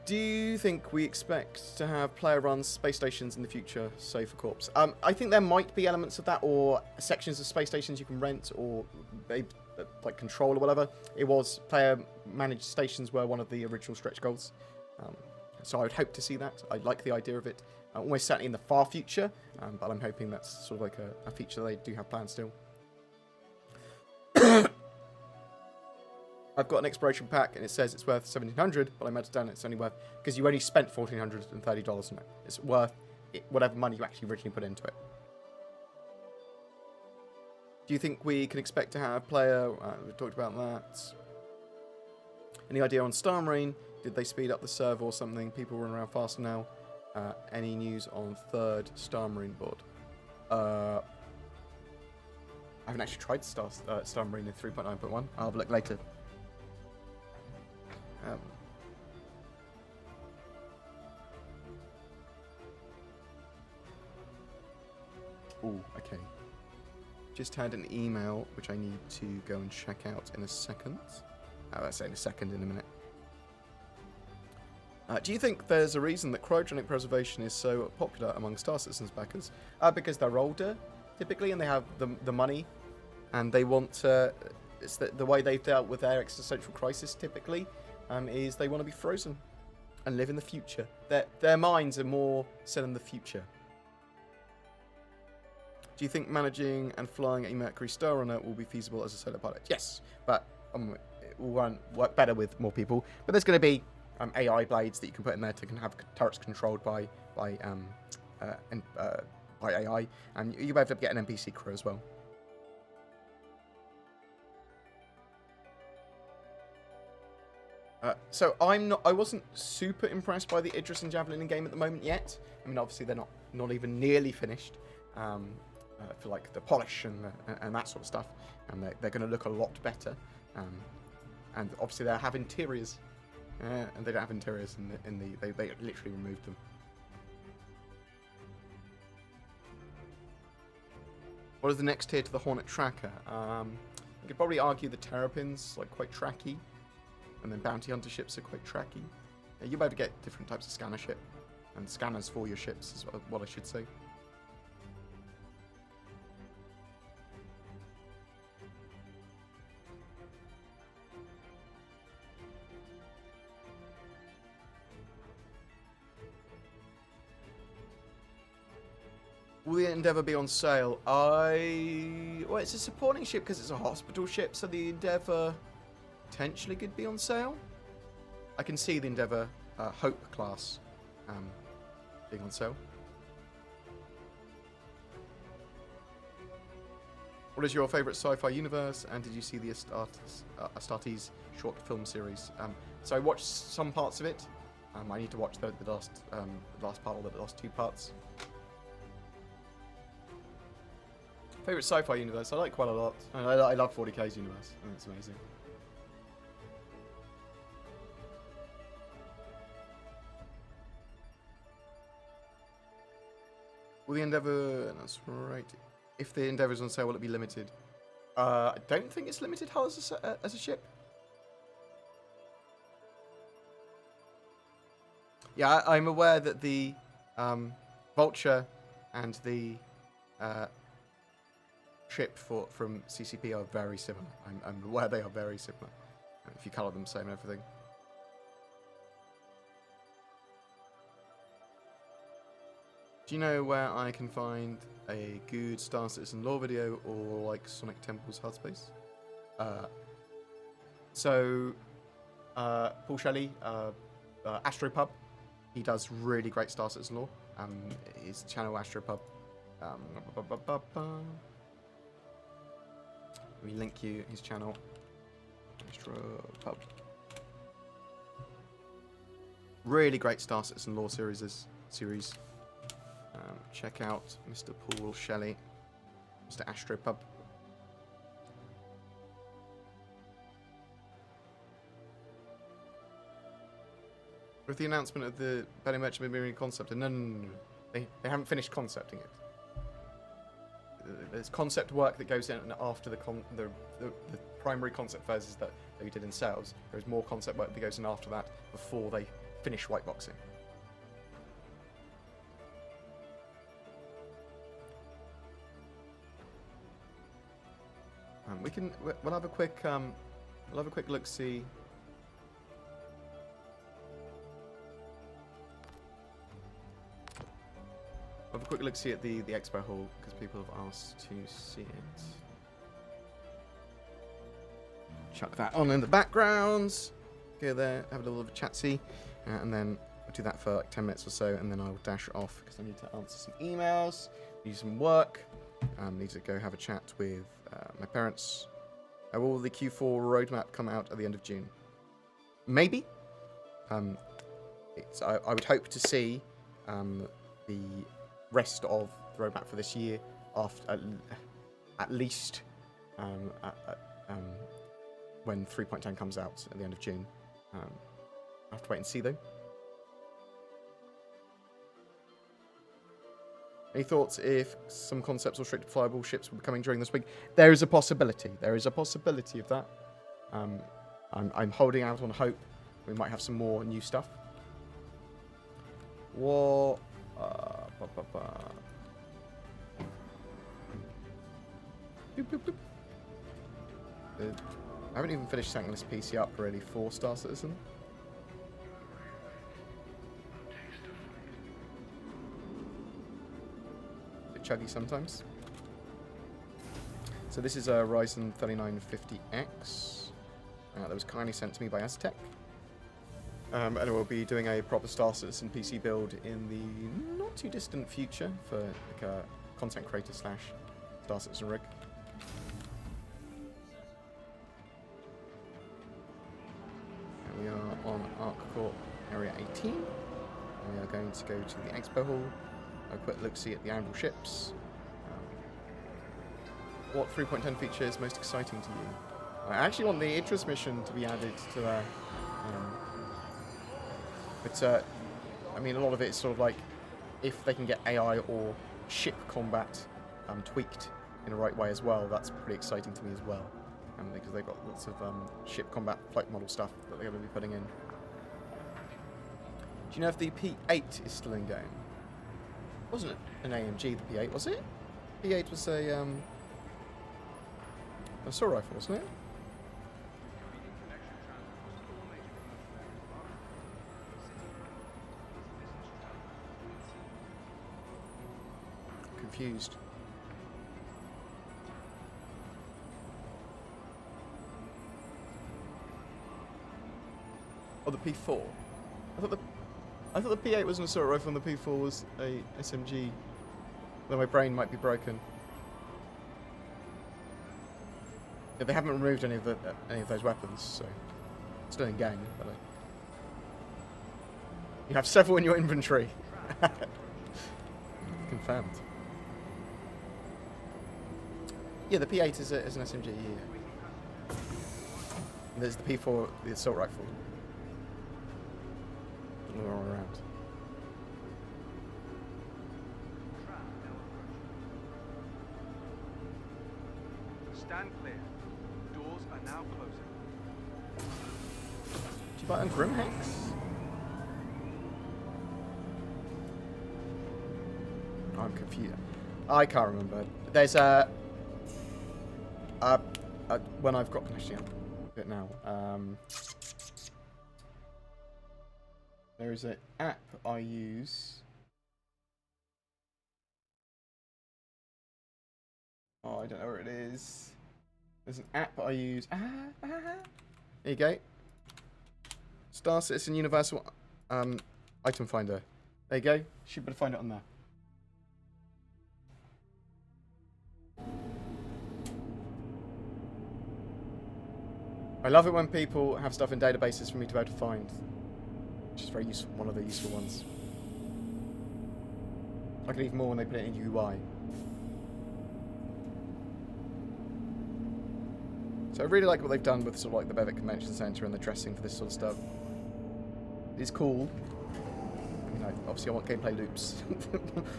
Do you think we expect to have player-run space stations in the future, say for Corps? I think there might be elements of that, or sections of space stations you can rent, or like control or whatever. It was player-managed stations were one of the original stretch goals. So I would hope to see that. I like the idea of it. Almost certainly in the far future, but I'm hoping that's sort of like a feature they do have planned still. I've got an exploration pack and it says it's worth $1,700, but I understand it's only worth, because you only spent $1,430 on it. It's worth whatever money you actually originally put into it. Do you think we can expect to have player? We talked about that. Any idea on StarEngine? Did they speed up the server or something? People run around faster now. Any news on third StarEngine board? I haven't actually tried StarEngine in 3.9.1. I'll have a look later. Oh, okay. Just had an email which I need to go and check out in a second. I say in a second, in a minute. Do you think there's a reason that cryogenic preservation is so popular among Star Citizen's backers? Because they're older, typically, and they have the money, and they want it's the way they've dealt with their existential crisis, typically, is they want to be frozen and live in the future. Their minds are more set in the future. Do you think managing and flying a Mercury Star Runner will be feasible as a solo pilot? Yes, but it will work better with more people. But there's going to be AI blades that you can put in there to have turrets controlled by AI, and you'll be able to get an NPC crew as well. So I wasn't super impressed by the Idris and Javelin in game at the moment yet. I mean, obviously they're not even nearly finished. For like the polish and that sort of stuff, and they're going to look a lot better. And obviously they have interiors, and they don't have interiors they literally removed them. What is the next tier to the Hornet tracker? You could probably argue the Terrapins like quite tracky, and then bounty hunter ships are quite tracky. You'll be able to get different types of scanner ship and scanners for your ships is what I should say. Will the Endeavour be on sale? Well, it's a supporting ship because it's a hospital ship, so the Endeavour potentially could be on sale. I can see the Endeavour Hope class being on sale. What is your favourite sci-fi universe, and did you see the Astartes short film series? So I watched some parts of it. I need to watch the last part, or the last two parts. Favorite sci-fi universe? I like quite a lot. I love 40K's universe. I think it's amazing. Will the Endeavour... That's right. If the Endeavour's on sale, will it be limited? I don't think it's limited hull as a ship. Yeah, I'm aware that the Vulture and the ship from CCP are very similar. I'm aware they are very similar. If you colour them the same and everything. Do you know where I can find a good Star Citizen lore video or like Sonic Temple's HUD space? Paul Shelley, Astropub, he does really great Star Citizen lore. His channel Astropub. We link you his channel. Astropub. Really great Star Citizen lore series. Check out Mr. Paul Shelley, Mr. Astropub. With the announcement of the Benny Merchant Marine concept, no. They haven't finished concepting it. There's concept work that goes in after the primary concept phases that we did in sales. There's more concept work that goes in after that before they finish white boxing. We'll have a quick look see. We'll have a quick look see at the Expo hall because people have asked to see it. Chuck that on in the background. Go there, have a little chat-see, and then I'll do that for like 10 minutes or so, and then I'll dash off because I need to answer some emails, do some work. Need to go have a chat with my parents. Will the Q4 roadmap come out at the end of June? Maybe. I would hope to see the rest of the roadmap for this year after at least when 3.10 comes out at the end of June. I have to wait and see though. Any thoughts if some concepts or strict flyable ships will be coming during this week? There is a possibility. There is a possibility of that. I'm holding out on hope. We might have some more new stuff. What? Boop, boop, boop. I haven't even finished setting this PC up really for Star Citizen. Chuggy sometimes. So this is a Ryzen 3950X that was kindly sent to me by Aztec. And we'll be doing a proper Star Citizen PC build in the not too distant future for like a content creator / Star Citizen rig. And we are on Arc Corp Area 18. And we are going to go to the Expo Hall. A quick look-see at the Anvil ships. What 3.10 feature is most exciting to you? I actually want the Idris mission to be added to there. But I mean, a lot of it is sort of like if they can get AI or ship combat tweaked in the right way as well, that's pretty exciting to me as well. Because they've got lots of ship combat flight model stuff that they're going to be putting in. Do you know if the P8 is still in game? Wasn't it an AMG, the P8, was it? P8 was a assault rifle, wasn't it? Confused. Oh, the P4. I thought the P8 was an assault rifle and the P4 was a SMG. Though my brain might be broken. Yeah, they haven't removed any of those weapons, so still in game. But you have several in your inventory. Confirmed. Yeah, the P8 is an SMG. Yeah. And there's the P4, the assault rifle. All around. Stand clear. Doors are now closing. Did you buy on Grimhex? I'm confused. I can't remember. There's when I've got actually I'm a bit now. There is an app I use. Oh, I don't know where it is. There's an app I use. There you go. Star Citizen Universal Item Finder. There you go. Should be able to find it on there. I love it when people have stuff in databases for me to be able to find. Which is very useful, one of the useful ones. I can even more when they put it in UI. So I really like what they've done with sort of like the Bevic Convention Centre and the dressing for this sort of stuff. It's cool. You know, obviously I want gameplay loops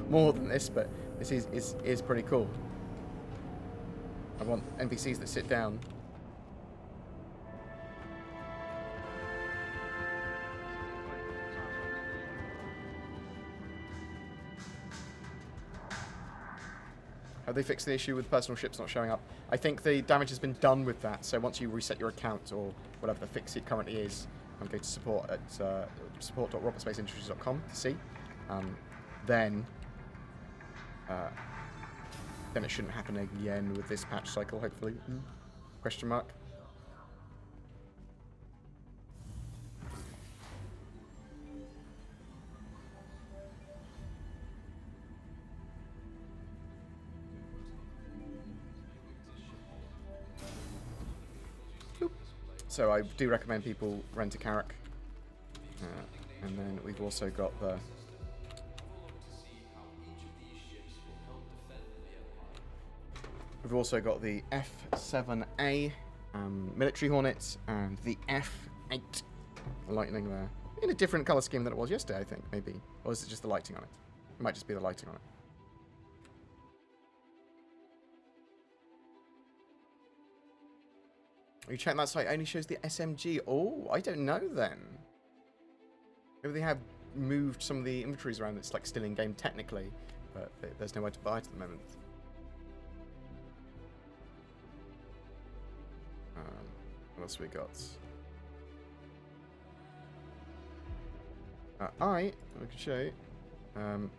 more than this, but this is pretty cool. I want NPCs that sit down. Have they fixed the issue with personal ships not showing up? I think the damage has been done with that. So once you reset your account or whatever the fix it currently is, I'm going to support at support.robotspaceindustries.com to see. Then it shouldn't happen again with this patch cycle, hopefully. Question mark. So I do recommend people rent a Carrack. And then we've also got the... We've also got the F7A military Hornets and the F8 Lightning there. In a different colour scheme than it was yesterday, I think, maybe. Or is it just the lighting on it? It might just be the lighting on it. You check that site, only shows the SMG. Oh, I don't know then. Maybe they have moved some of the inventories around. It's like still in game technically, but there's nowhere to buy it at the moment. What else we got? I can show you.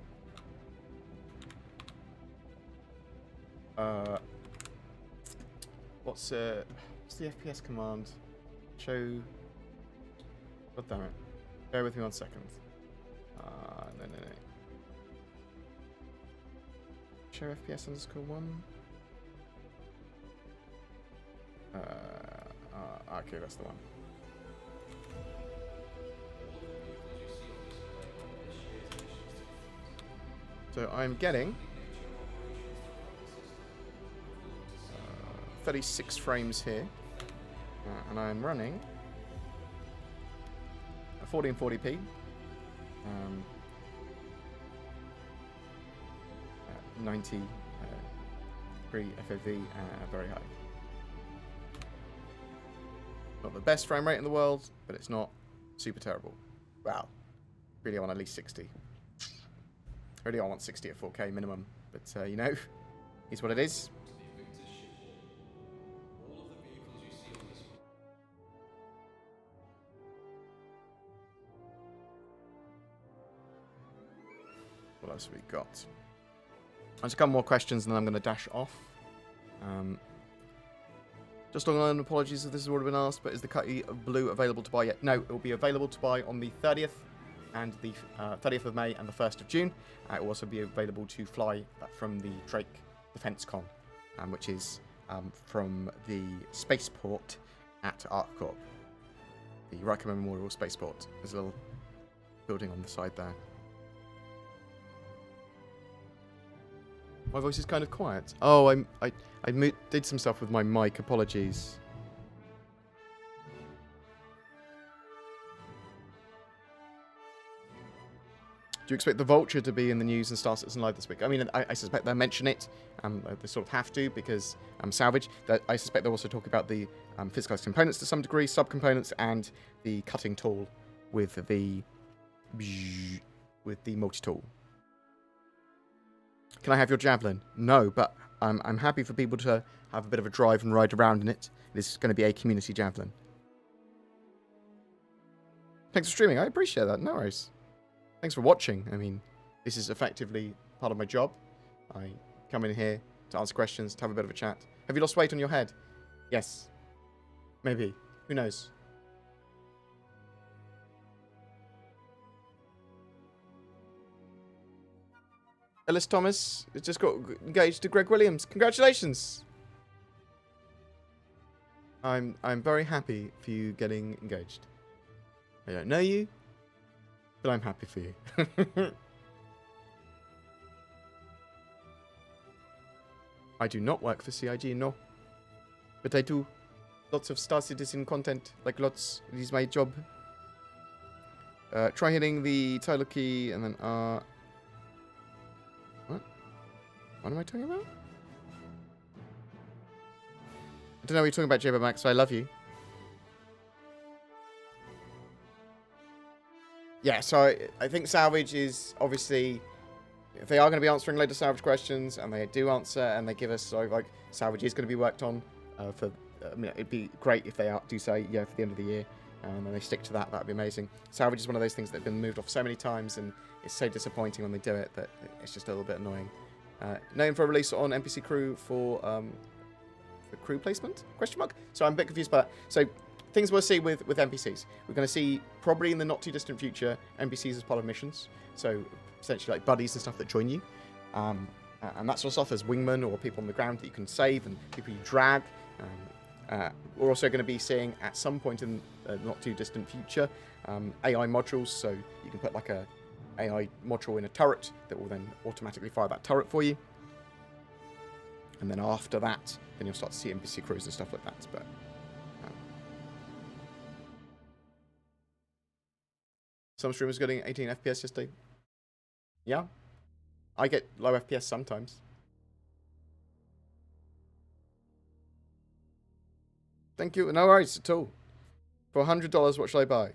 What's the FPS command? Show. God damn it. Bear with me 1 second. No. Show FPS _1. Okay, that's the one. So I'm getting 36 frames here, and I'm running 1440p, 90 degree FOV, very high. Not the best frame rate in the world, but it's not super terrible. Wow, really I want at least 60. Really I want 60 at 4K minimum, but you know, it's what it is. What else have we got? There's a couple more questions and then I'm going to dash off. Just online, apologies if this has already been asked, but is the Cutty Blue available to buy yet? No, it will be available to buy on the 30th and the 30th of May and the 1st of June. It will also be available to fly from the Drake Defense Con, which is from the spaceport at ArcCorp. The Riker Memorial Spaceport. There's a little building on the side there. My voice is kind of quiet. Oh, I did some stuff with my mic. Apologies. Do you expect the Vulture to be in the news and Star Citizen Live this week? I mean, I suspect they'll mention it. They sort of have to because salvage. I suspect they'll also talk about the physicalized components to some degree, subcomponents, and the cutting tool with the multi-tool. Can I have your Javelin? No, but I'm happy for people to have a bit of a drive and ride around in it. It's going to be a community Javelin. Thanks for streaming. I appreciate that. No worries. Thanks for watching. I mean, this is effectively part of my job. I come in here to answer questions, to have a bit of a chat. Have you lost weight on your head? Yes. Maybe. Who knows? Ellis Thomas has just got engaged to Greg Williams. Congratulations! I'm very happy for you getting engaged. I don't know you, but I'm happy for you. I do not work for CIG, no. But I do lots of Star Citizen content, like lots. It is my job. Try hitting the title key and then What? What am I talking about? I don't know what you're talking about, Jaber Max, so I love you. Yeah, so I think Salvage is obviously, if they are going to be answering later Salvage questions, and they do answer, and they give us, so like, Salvage is going to be worked on for, I mean, it'd be great if they do say, yeah, for the end of the year, and they stick to that, that'd be amazing. Salvage is one of those things that have been moved off so many times, and it's so disappointing when they do it, that it's just a little bit annoying. Known for a release on NPC Crew for crew placement? Question mark? So I'm a bit confused by that. So things we'll see with NPCs. We're going to see, probably in the not too distant future, NPCs as part of missions. So essentially like buddies and stuff that join you. And that sort of stuff. There's wingmen or people on the ground that you can save and people you drag. We're also going to be seeing at some point in the not too distant future AI modules. So you can put like a AI module in a turret that will then automatically fire that turret for you. And then after that, then you'll start to see NPC crews and stuff like that. But some streamers getting 18 FPS yesterday. Yeah. I get low FPS sometimes. Thank you. No worries at all. For $100, what should I buy?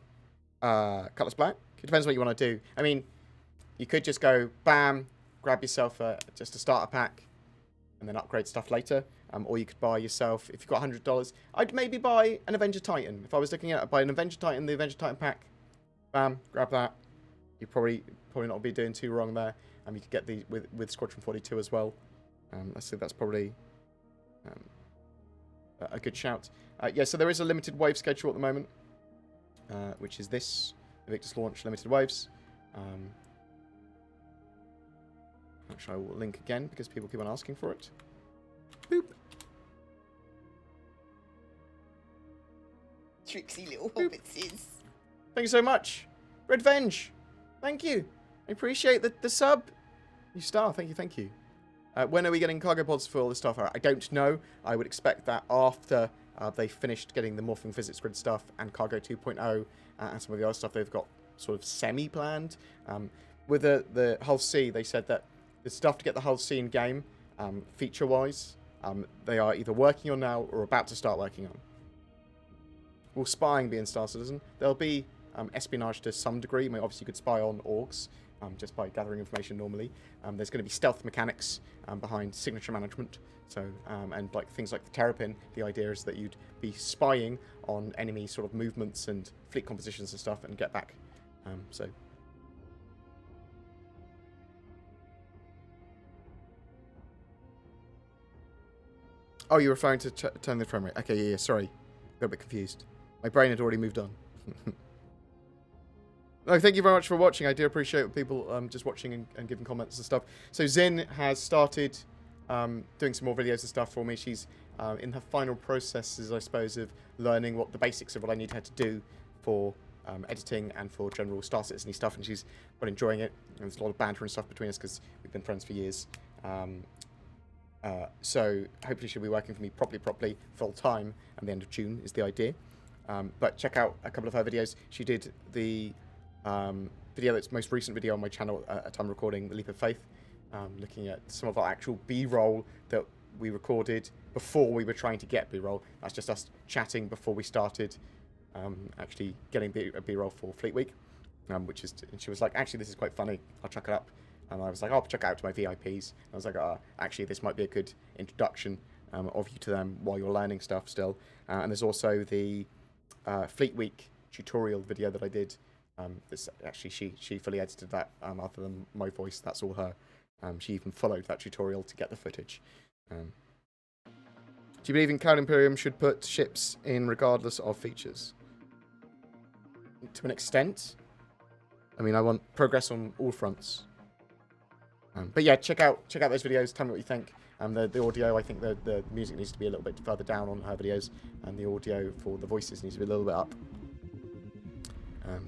Cutlass Black? It depends what you want to do. I mean, you could just go, bam, grab yourself just a starter pack, and then upgrade stuff later. Or you could buy yourself, if you've got $100, I'd maybe buy an Avenger Titan. If I was looking at it, I'd buy an Avenger Titan, the Avenger Titan pack. Bam, grab that. You probably not be doing too wrong there. You could get the with Squadron 42 as well. Let's say that's probably a good shout. Yeah, so there is a limited wave schedule at the moment, which is this Invictus launch limited waves. Which I will link again because people keep on asking for it. Boop. Tricksy little hobbitses. Thank you so much. Red Venge. Thank you. I appreciate the sub. You star. Thank you. When are we getting cargo pods for all this stuff? I don't know. I would expect that after they finished getting the morphing physics grid stuff and cargo 2.0 and some of the other stuff they've got sort of semi-planned. With the Hull C, they said that the stuff to get the Hull C in game, feature-wise, they are either working on now or about to start working on. Will spying be in Star Citizen? There'll be espionage to some degree. I mean, obviously, you could spy on orgs just by gathering information normally. There's going to be stealth mechanics behind signature management. So, and like things like the Terrapin, the idea is that you'd be spying on enemy sort of movements and fleet compositions and stuff and get back. So. Oh, you're referring to turn the frame rate. Okay, yeah, sorry. A little bit confused. My brain had already moved on. No, thank you very much for watching. I do appreciate people just watching and giving comments and stuff. So Zin has started doing some more videos and stuff for me. She's in her final processes, I suppose, of learning what the basics of what I need her to do for editing and for general Star Citizen stuff, and she's quite enjoying it. And there's a lot of banter and stuff between us because we've been friends for years. So hopefully she'll be working for me properly, full time, at the end of June is the idea. But check out a couple of her videos. She did the video, that's most recent video on my channel at time recording, The Leap of Faith, looking at some of our actual B-roll that we recorded before we were trying to get B-roll. That's just us chatting before we started actually getting B-roll for Fleet Week, and she was like, actually, this is quite funny, I'll chuck it up. And I was like, I'll chuck it out to my VIPs. And I was like, actually, this might be a good introduction of you to them while you're learning stuff still. And there's also the Fleet Week tutorial video that I did. This actually, she fully edited that, other than my voice, that's all her. She even followed that tutorial to get the footage. Do you believe in Cloud Imperium should put ships in regardless of features? To an extent. I mean, I want progress on all fronts. But yeah, check out those videos. Tell me what you think. The audio, I think the music needs to be a little bit further down on her videos, and the audio for the voices needs to be a little bit up.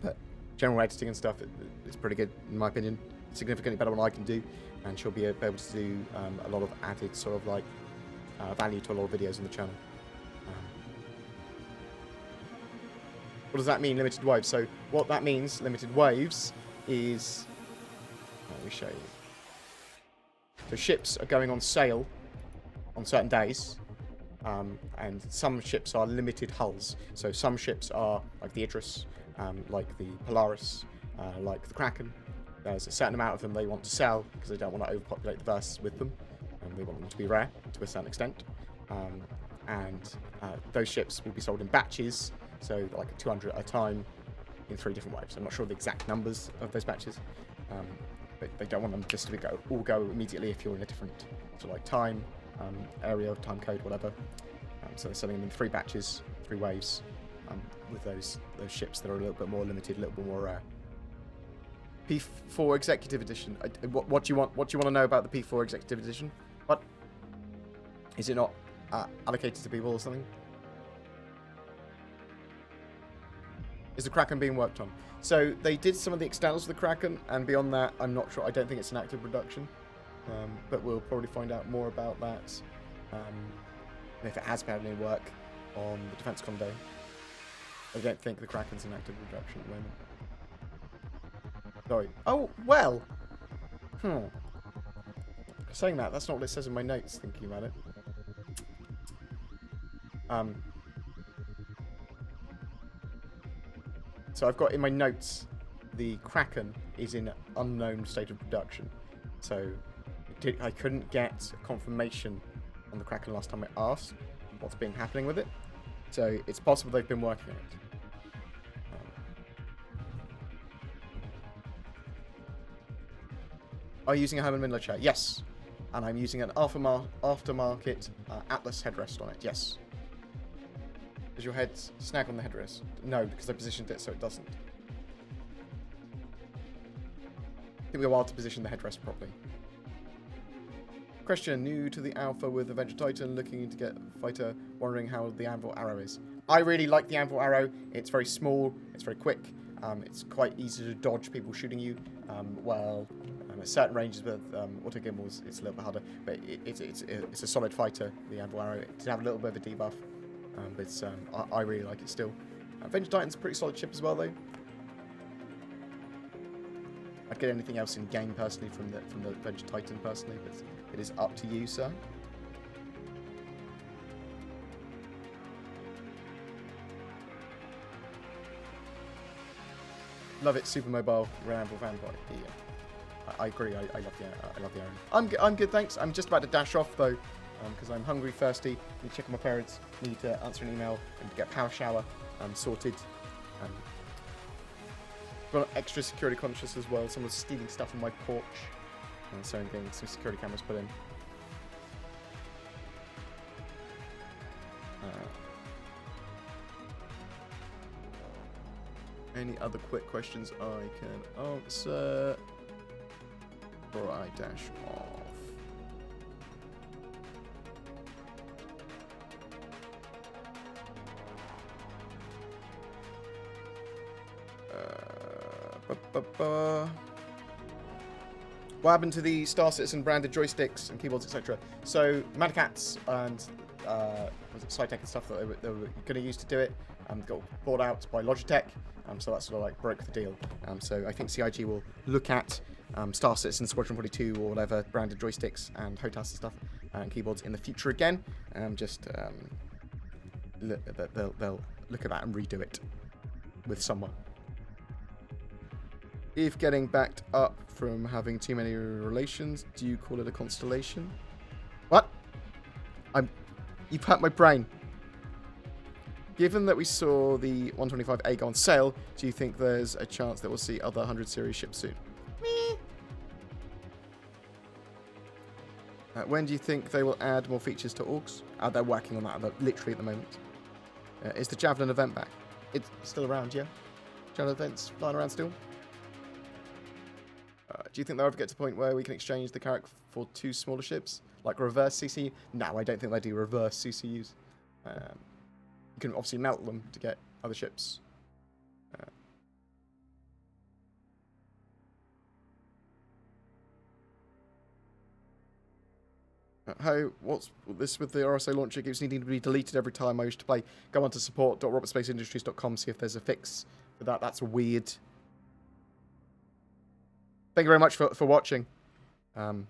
But general editing and stuff, it's pretty good in my opinion. Significantly better than I can do, and she'll be able to do a lot of added sort of like value to a lot of videos on the channel. What does that mean, limited waves? So what that means, limited waves, is, let me show you. So ships are going on sale on certain days, and some ships are limited hulls. So some ships are like the Idris, like the Polaris, like the Kraken. There's a certain amount of them they want to sell because they don't want to overpopulate the verse with them, and they want them to be rare to a certain extent. Those ships will be sold in batches, so like 200 at a time in 3 different waves. I'm not sure the exact numbers of those batches. But they don't want them just to all go immediately if you're in a different sort of like time, area, time code, whatever. So they're selling them in 3 batches, 3 waves, with those ships that are a little bit more limited, a little bit more rare. P4 Executive Edition. What do you want to know about the P4 Executive Edition? What? Is it not allocated to people or something? Is the Kraken being worked on? So they did some of the externals of the Kraken, and beyond that, I'm not sure. I don't think it's an active production, but we'll probably find out more about that if it has been any work on the Defense Con Day. I don't think the Kraken's in active production at the moment. Sorry. Oh, well. Saying that, that's not what it says in my notes, thinking about it. So I've got in my notes, the Kraken is in unknown state of production. So I couldn't get confirmation on the Kraken last time I asked what's been happening with it. So it's possible they've been working on it. Are you using a Herman Miller chair? Yes. And I'm using an aftermarket Atlas headrest on it. Yes. Does your head snag on the headrest? No, because I positioned it so it doesn't. Took me a while to position the headrest properly. Question, new to the Alpha with Avenger Titan, looking to get fighter, wondering how the Anvil Arrow is. I really like the Anvil Arrow. It's very small, it's very quick, it's quite easy to dodge people shooting you, at certain ranges with auto gimbals it's a little bit harder, but it's a solid fighter, the Anvil Arrow. It did have a little bit of a debuff, but I really like it still. Avenger Titan's a pretty solid ship as well though. I'd get anything else in game personally from the Avenger Titan personally, but it is up to you, sir. Love it, super mobile, Ramble Vampire. Yeah, I agree. I love the Iron. I'm good, thanks. I'm just about to dash off though, because I'm hungry, thirsty. Need to check on my parents. Need to answer an email and get power shower sorted. Got extra security conscious as well. Someone's stealing stuff on my porch, so I'm getting some security cameras put in. Any other quick questions I can answer before I dash off? What happened to the Star Citizen branded joysticks and keyboards, etc.? So Mad Catz and was it Cytec and stuff that they were going to use to do it. Got bought out by Logitech, so that sort of like broke the deal. So I think CIG will look at Star Citizen, Squadron 42 or whatever branded joysticks and HOTAS and stuff and keyboards in the future again. They'll look at that and redo it with someone. If getting backed up from having too many relations, do you call it a constellation? What? You've hurt my brain. Given that we saw the 125A go on sale, do you think there's a chance that we'll see other 100 series ships soon? Meh. When do you think they will add more features to Orcs? They're working on that literally at the moment. Is the Javelin event back? It's still around, yeah? Javelin event's flying around still? Do you think they'll ever get to the point where we can exchange the Carrack for 2 smaller ships? Like reverse CCU? No, I don't think they do reverse CCUs. You can obviously melt them to get other ships. What's this with the RSA launcher? It keeps needing to be deleted every time I wish to play. Go on to support.robertspaceindustriescom, see if there's a fix for that. That's weird. Thank you very much for watching. I'm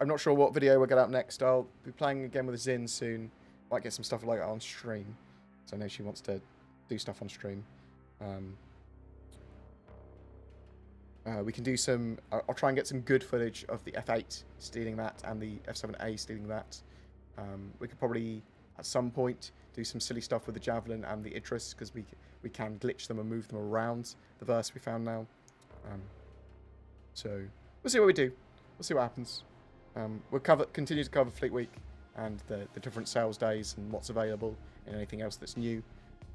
not sure what video we'll get up next. I'll be playing again with Zin soon. Might get some stuff like that on stream. So I know she wants to do stuff on stream. We can do some... I'll try and get some good footage of the F8 stealing that and the F7A stealing that. We could probably, at some point, do some silly stuff with the Javelin and the Idris, because we can glitch them and move them around the verse we found now. So we'll see what we do. We'll see what happens. We'll continue to cover Fleet Week and the different sales days and what's available and anything else that's new.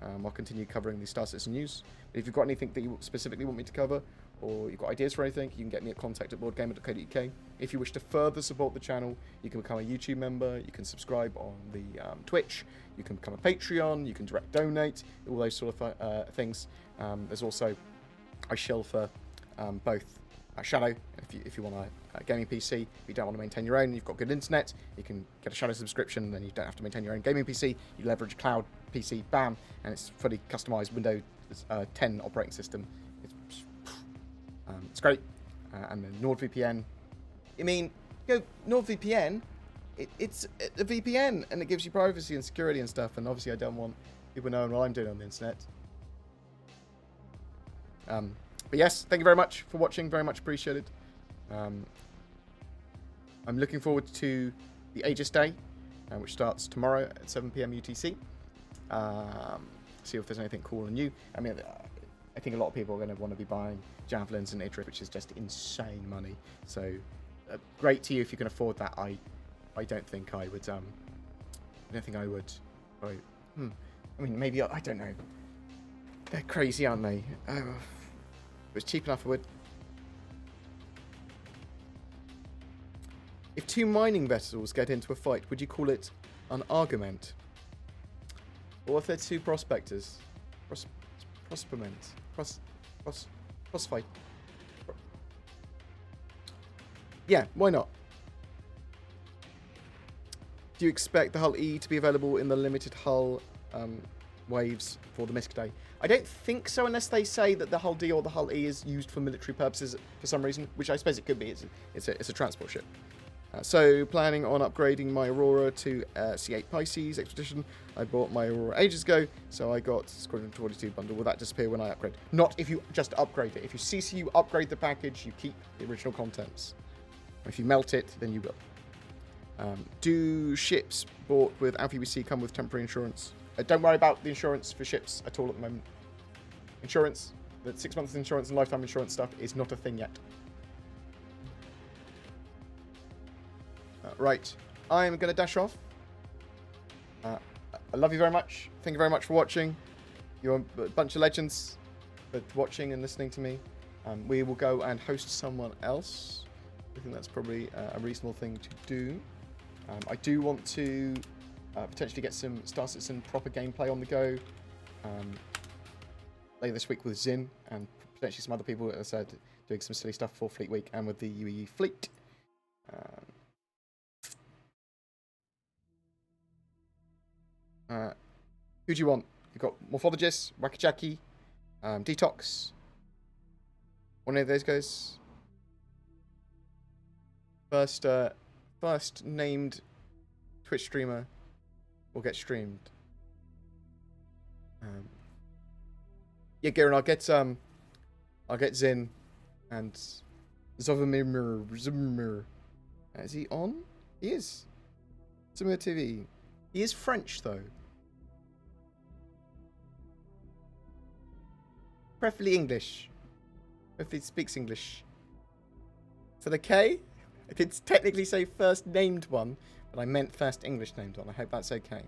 I'll continue covering the Star Citizen news. But if you've got anything that you specifically want me to cover, or you've got ideas for anything, you can get me at contact@boredgamer.co.uk. If you wish to further support the channel, you can become a YouTube member, you can subscribe on the Twitch, you can become a Patreon, you can direct donate, all those sort of things. There's also a shill for both Shadow, if you want a gaming PC. If you don't want to maintain your own, you've got good internet, you can get a Shadow subscription, then you don't have to maintain your own gaming PC. You leverage a Cloud PC, bam, and it's fully customized Windows 10 operating system. It's great. And then NordVPN. I mean, NordVPN, it's a VPN, and it gives you privacy and security and stuff, and obviously I don't want people knowing what I'm doing on the internet. But yes, thank you very much for watching. Very much appreciated. I'm looking forward to the Aegis Day, which starts tomorrow at 7 PM UTC. See if there's anything cool and new. I mean, I think a lot of people are going to want to be buying Javelins and Idris, which is just insane money. So, great to you if you can afford that. I don't think I would. I don't think I would. I mean, maybe I don't know. They're crazy, aren't they? If it was cheap enough, I would. If 2 mining vessels get into a fight, would you call it an argument? Or if they're 2 prospectors? Crossfight. Yeah, why not? Do you expect the Hull E to be available in the limited Hull waves for the MISC Day? I don't think so, unless they say that the Hull D or the Hull E is used for military purposes for some reason, which I suppose it could be. It's a transport ship. So, planning on upgrading my Aurora to C8 Pisces Expedition. I bought my Aurora ages ago, so I got Squadron 42 bundle. Will that disappear when I upgrade? Not if you just upgrade it. If you CCU upgrade the package, you keep the original contents. If you melt it, then you will. Do ships bought with Alpha UBC come with temporary insurance? Don't worry about the insurance for ships at all at the moment. Insurance, the 6 months insurance and lifetime insurance stuff is not a thing yet. Right, I'm going to dash off. I love you very much. Thank you very much for watching. You're a bunch of legends for watching and listening to me. We will go and host someone else. I think that's probably a reasonable thing to do. I do want to potentially get some Star Citizen proper gameplay on the go later this week with Zin and potentially some other people, as I said, doing some silly stuff for Fleet Week and with the UEE fleet. Who do you want? You've got Morphologist, Wakachaki, Detox. One of those guys. First named Twitch streamer will get streamed. Yeah, Garen, I'll get Zin and Zovamir. Is he on? He is. Zimmer TV. He is French though. Preferably English. If he speaks English. For the K, I did technically say first named one, but I meant first English named one. I hope that's okay.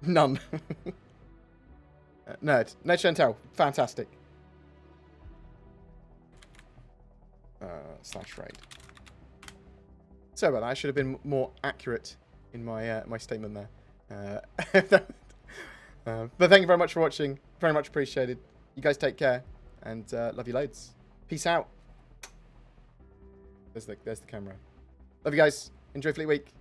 None. Nerd. Ned Chantel. Fantastic. /raid. Sorry about that. I should have been more accurate in my my statement there. But thank you very much for watching. Very much appreciated. You guys take care, and love you loads. Peace out. There's the camera. Love you guys. Enjoy Fleet Week.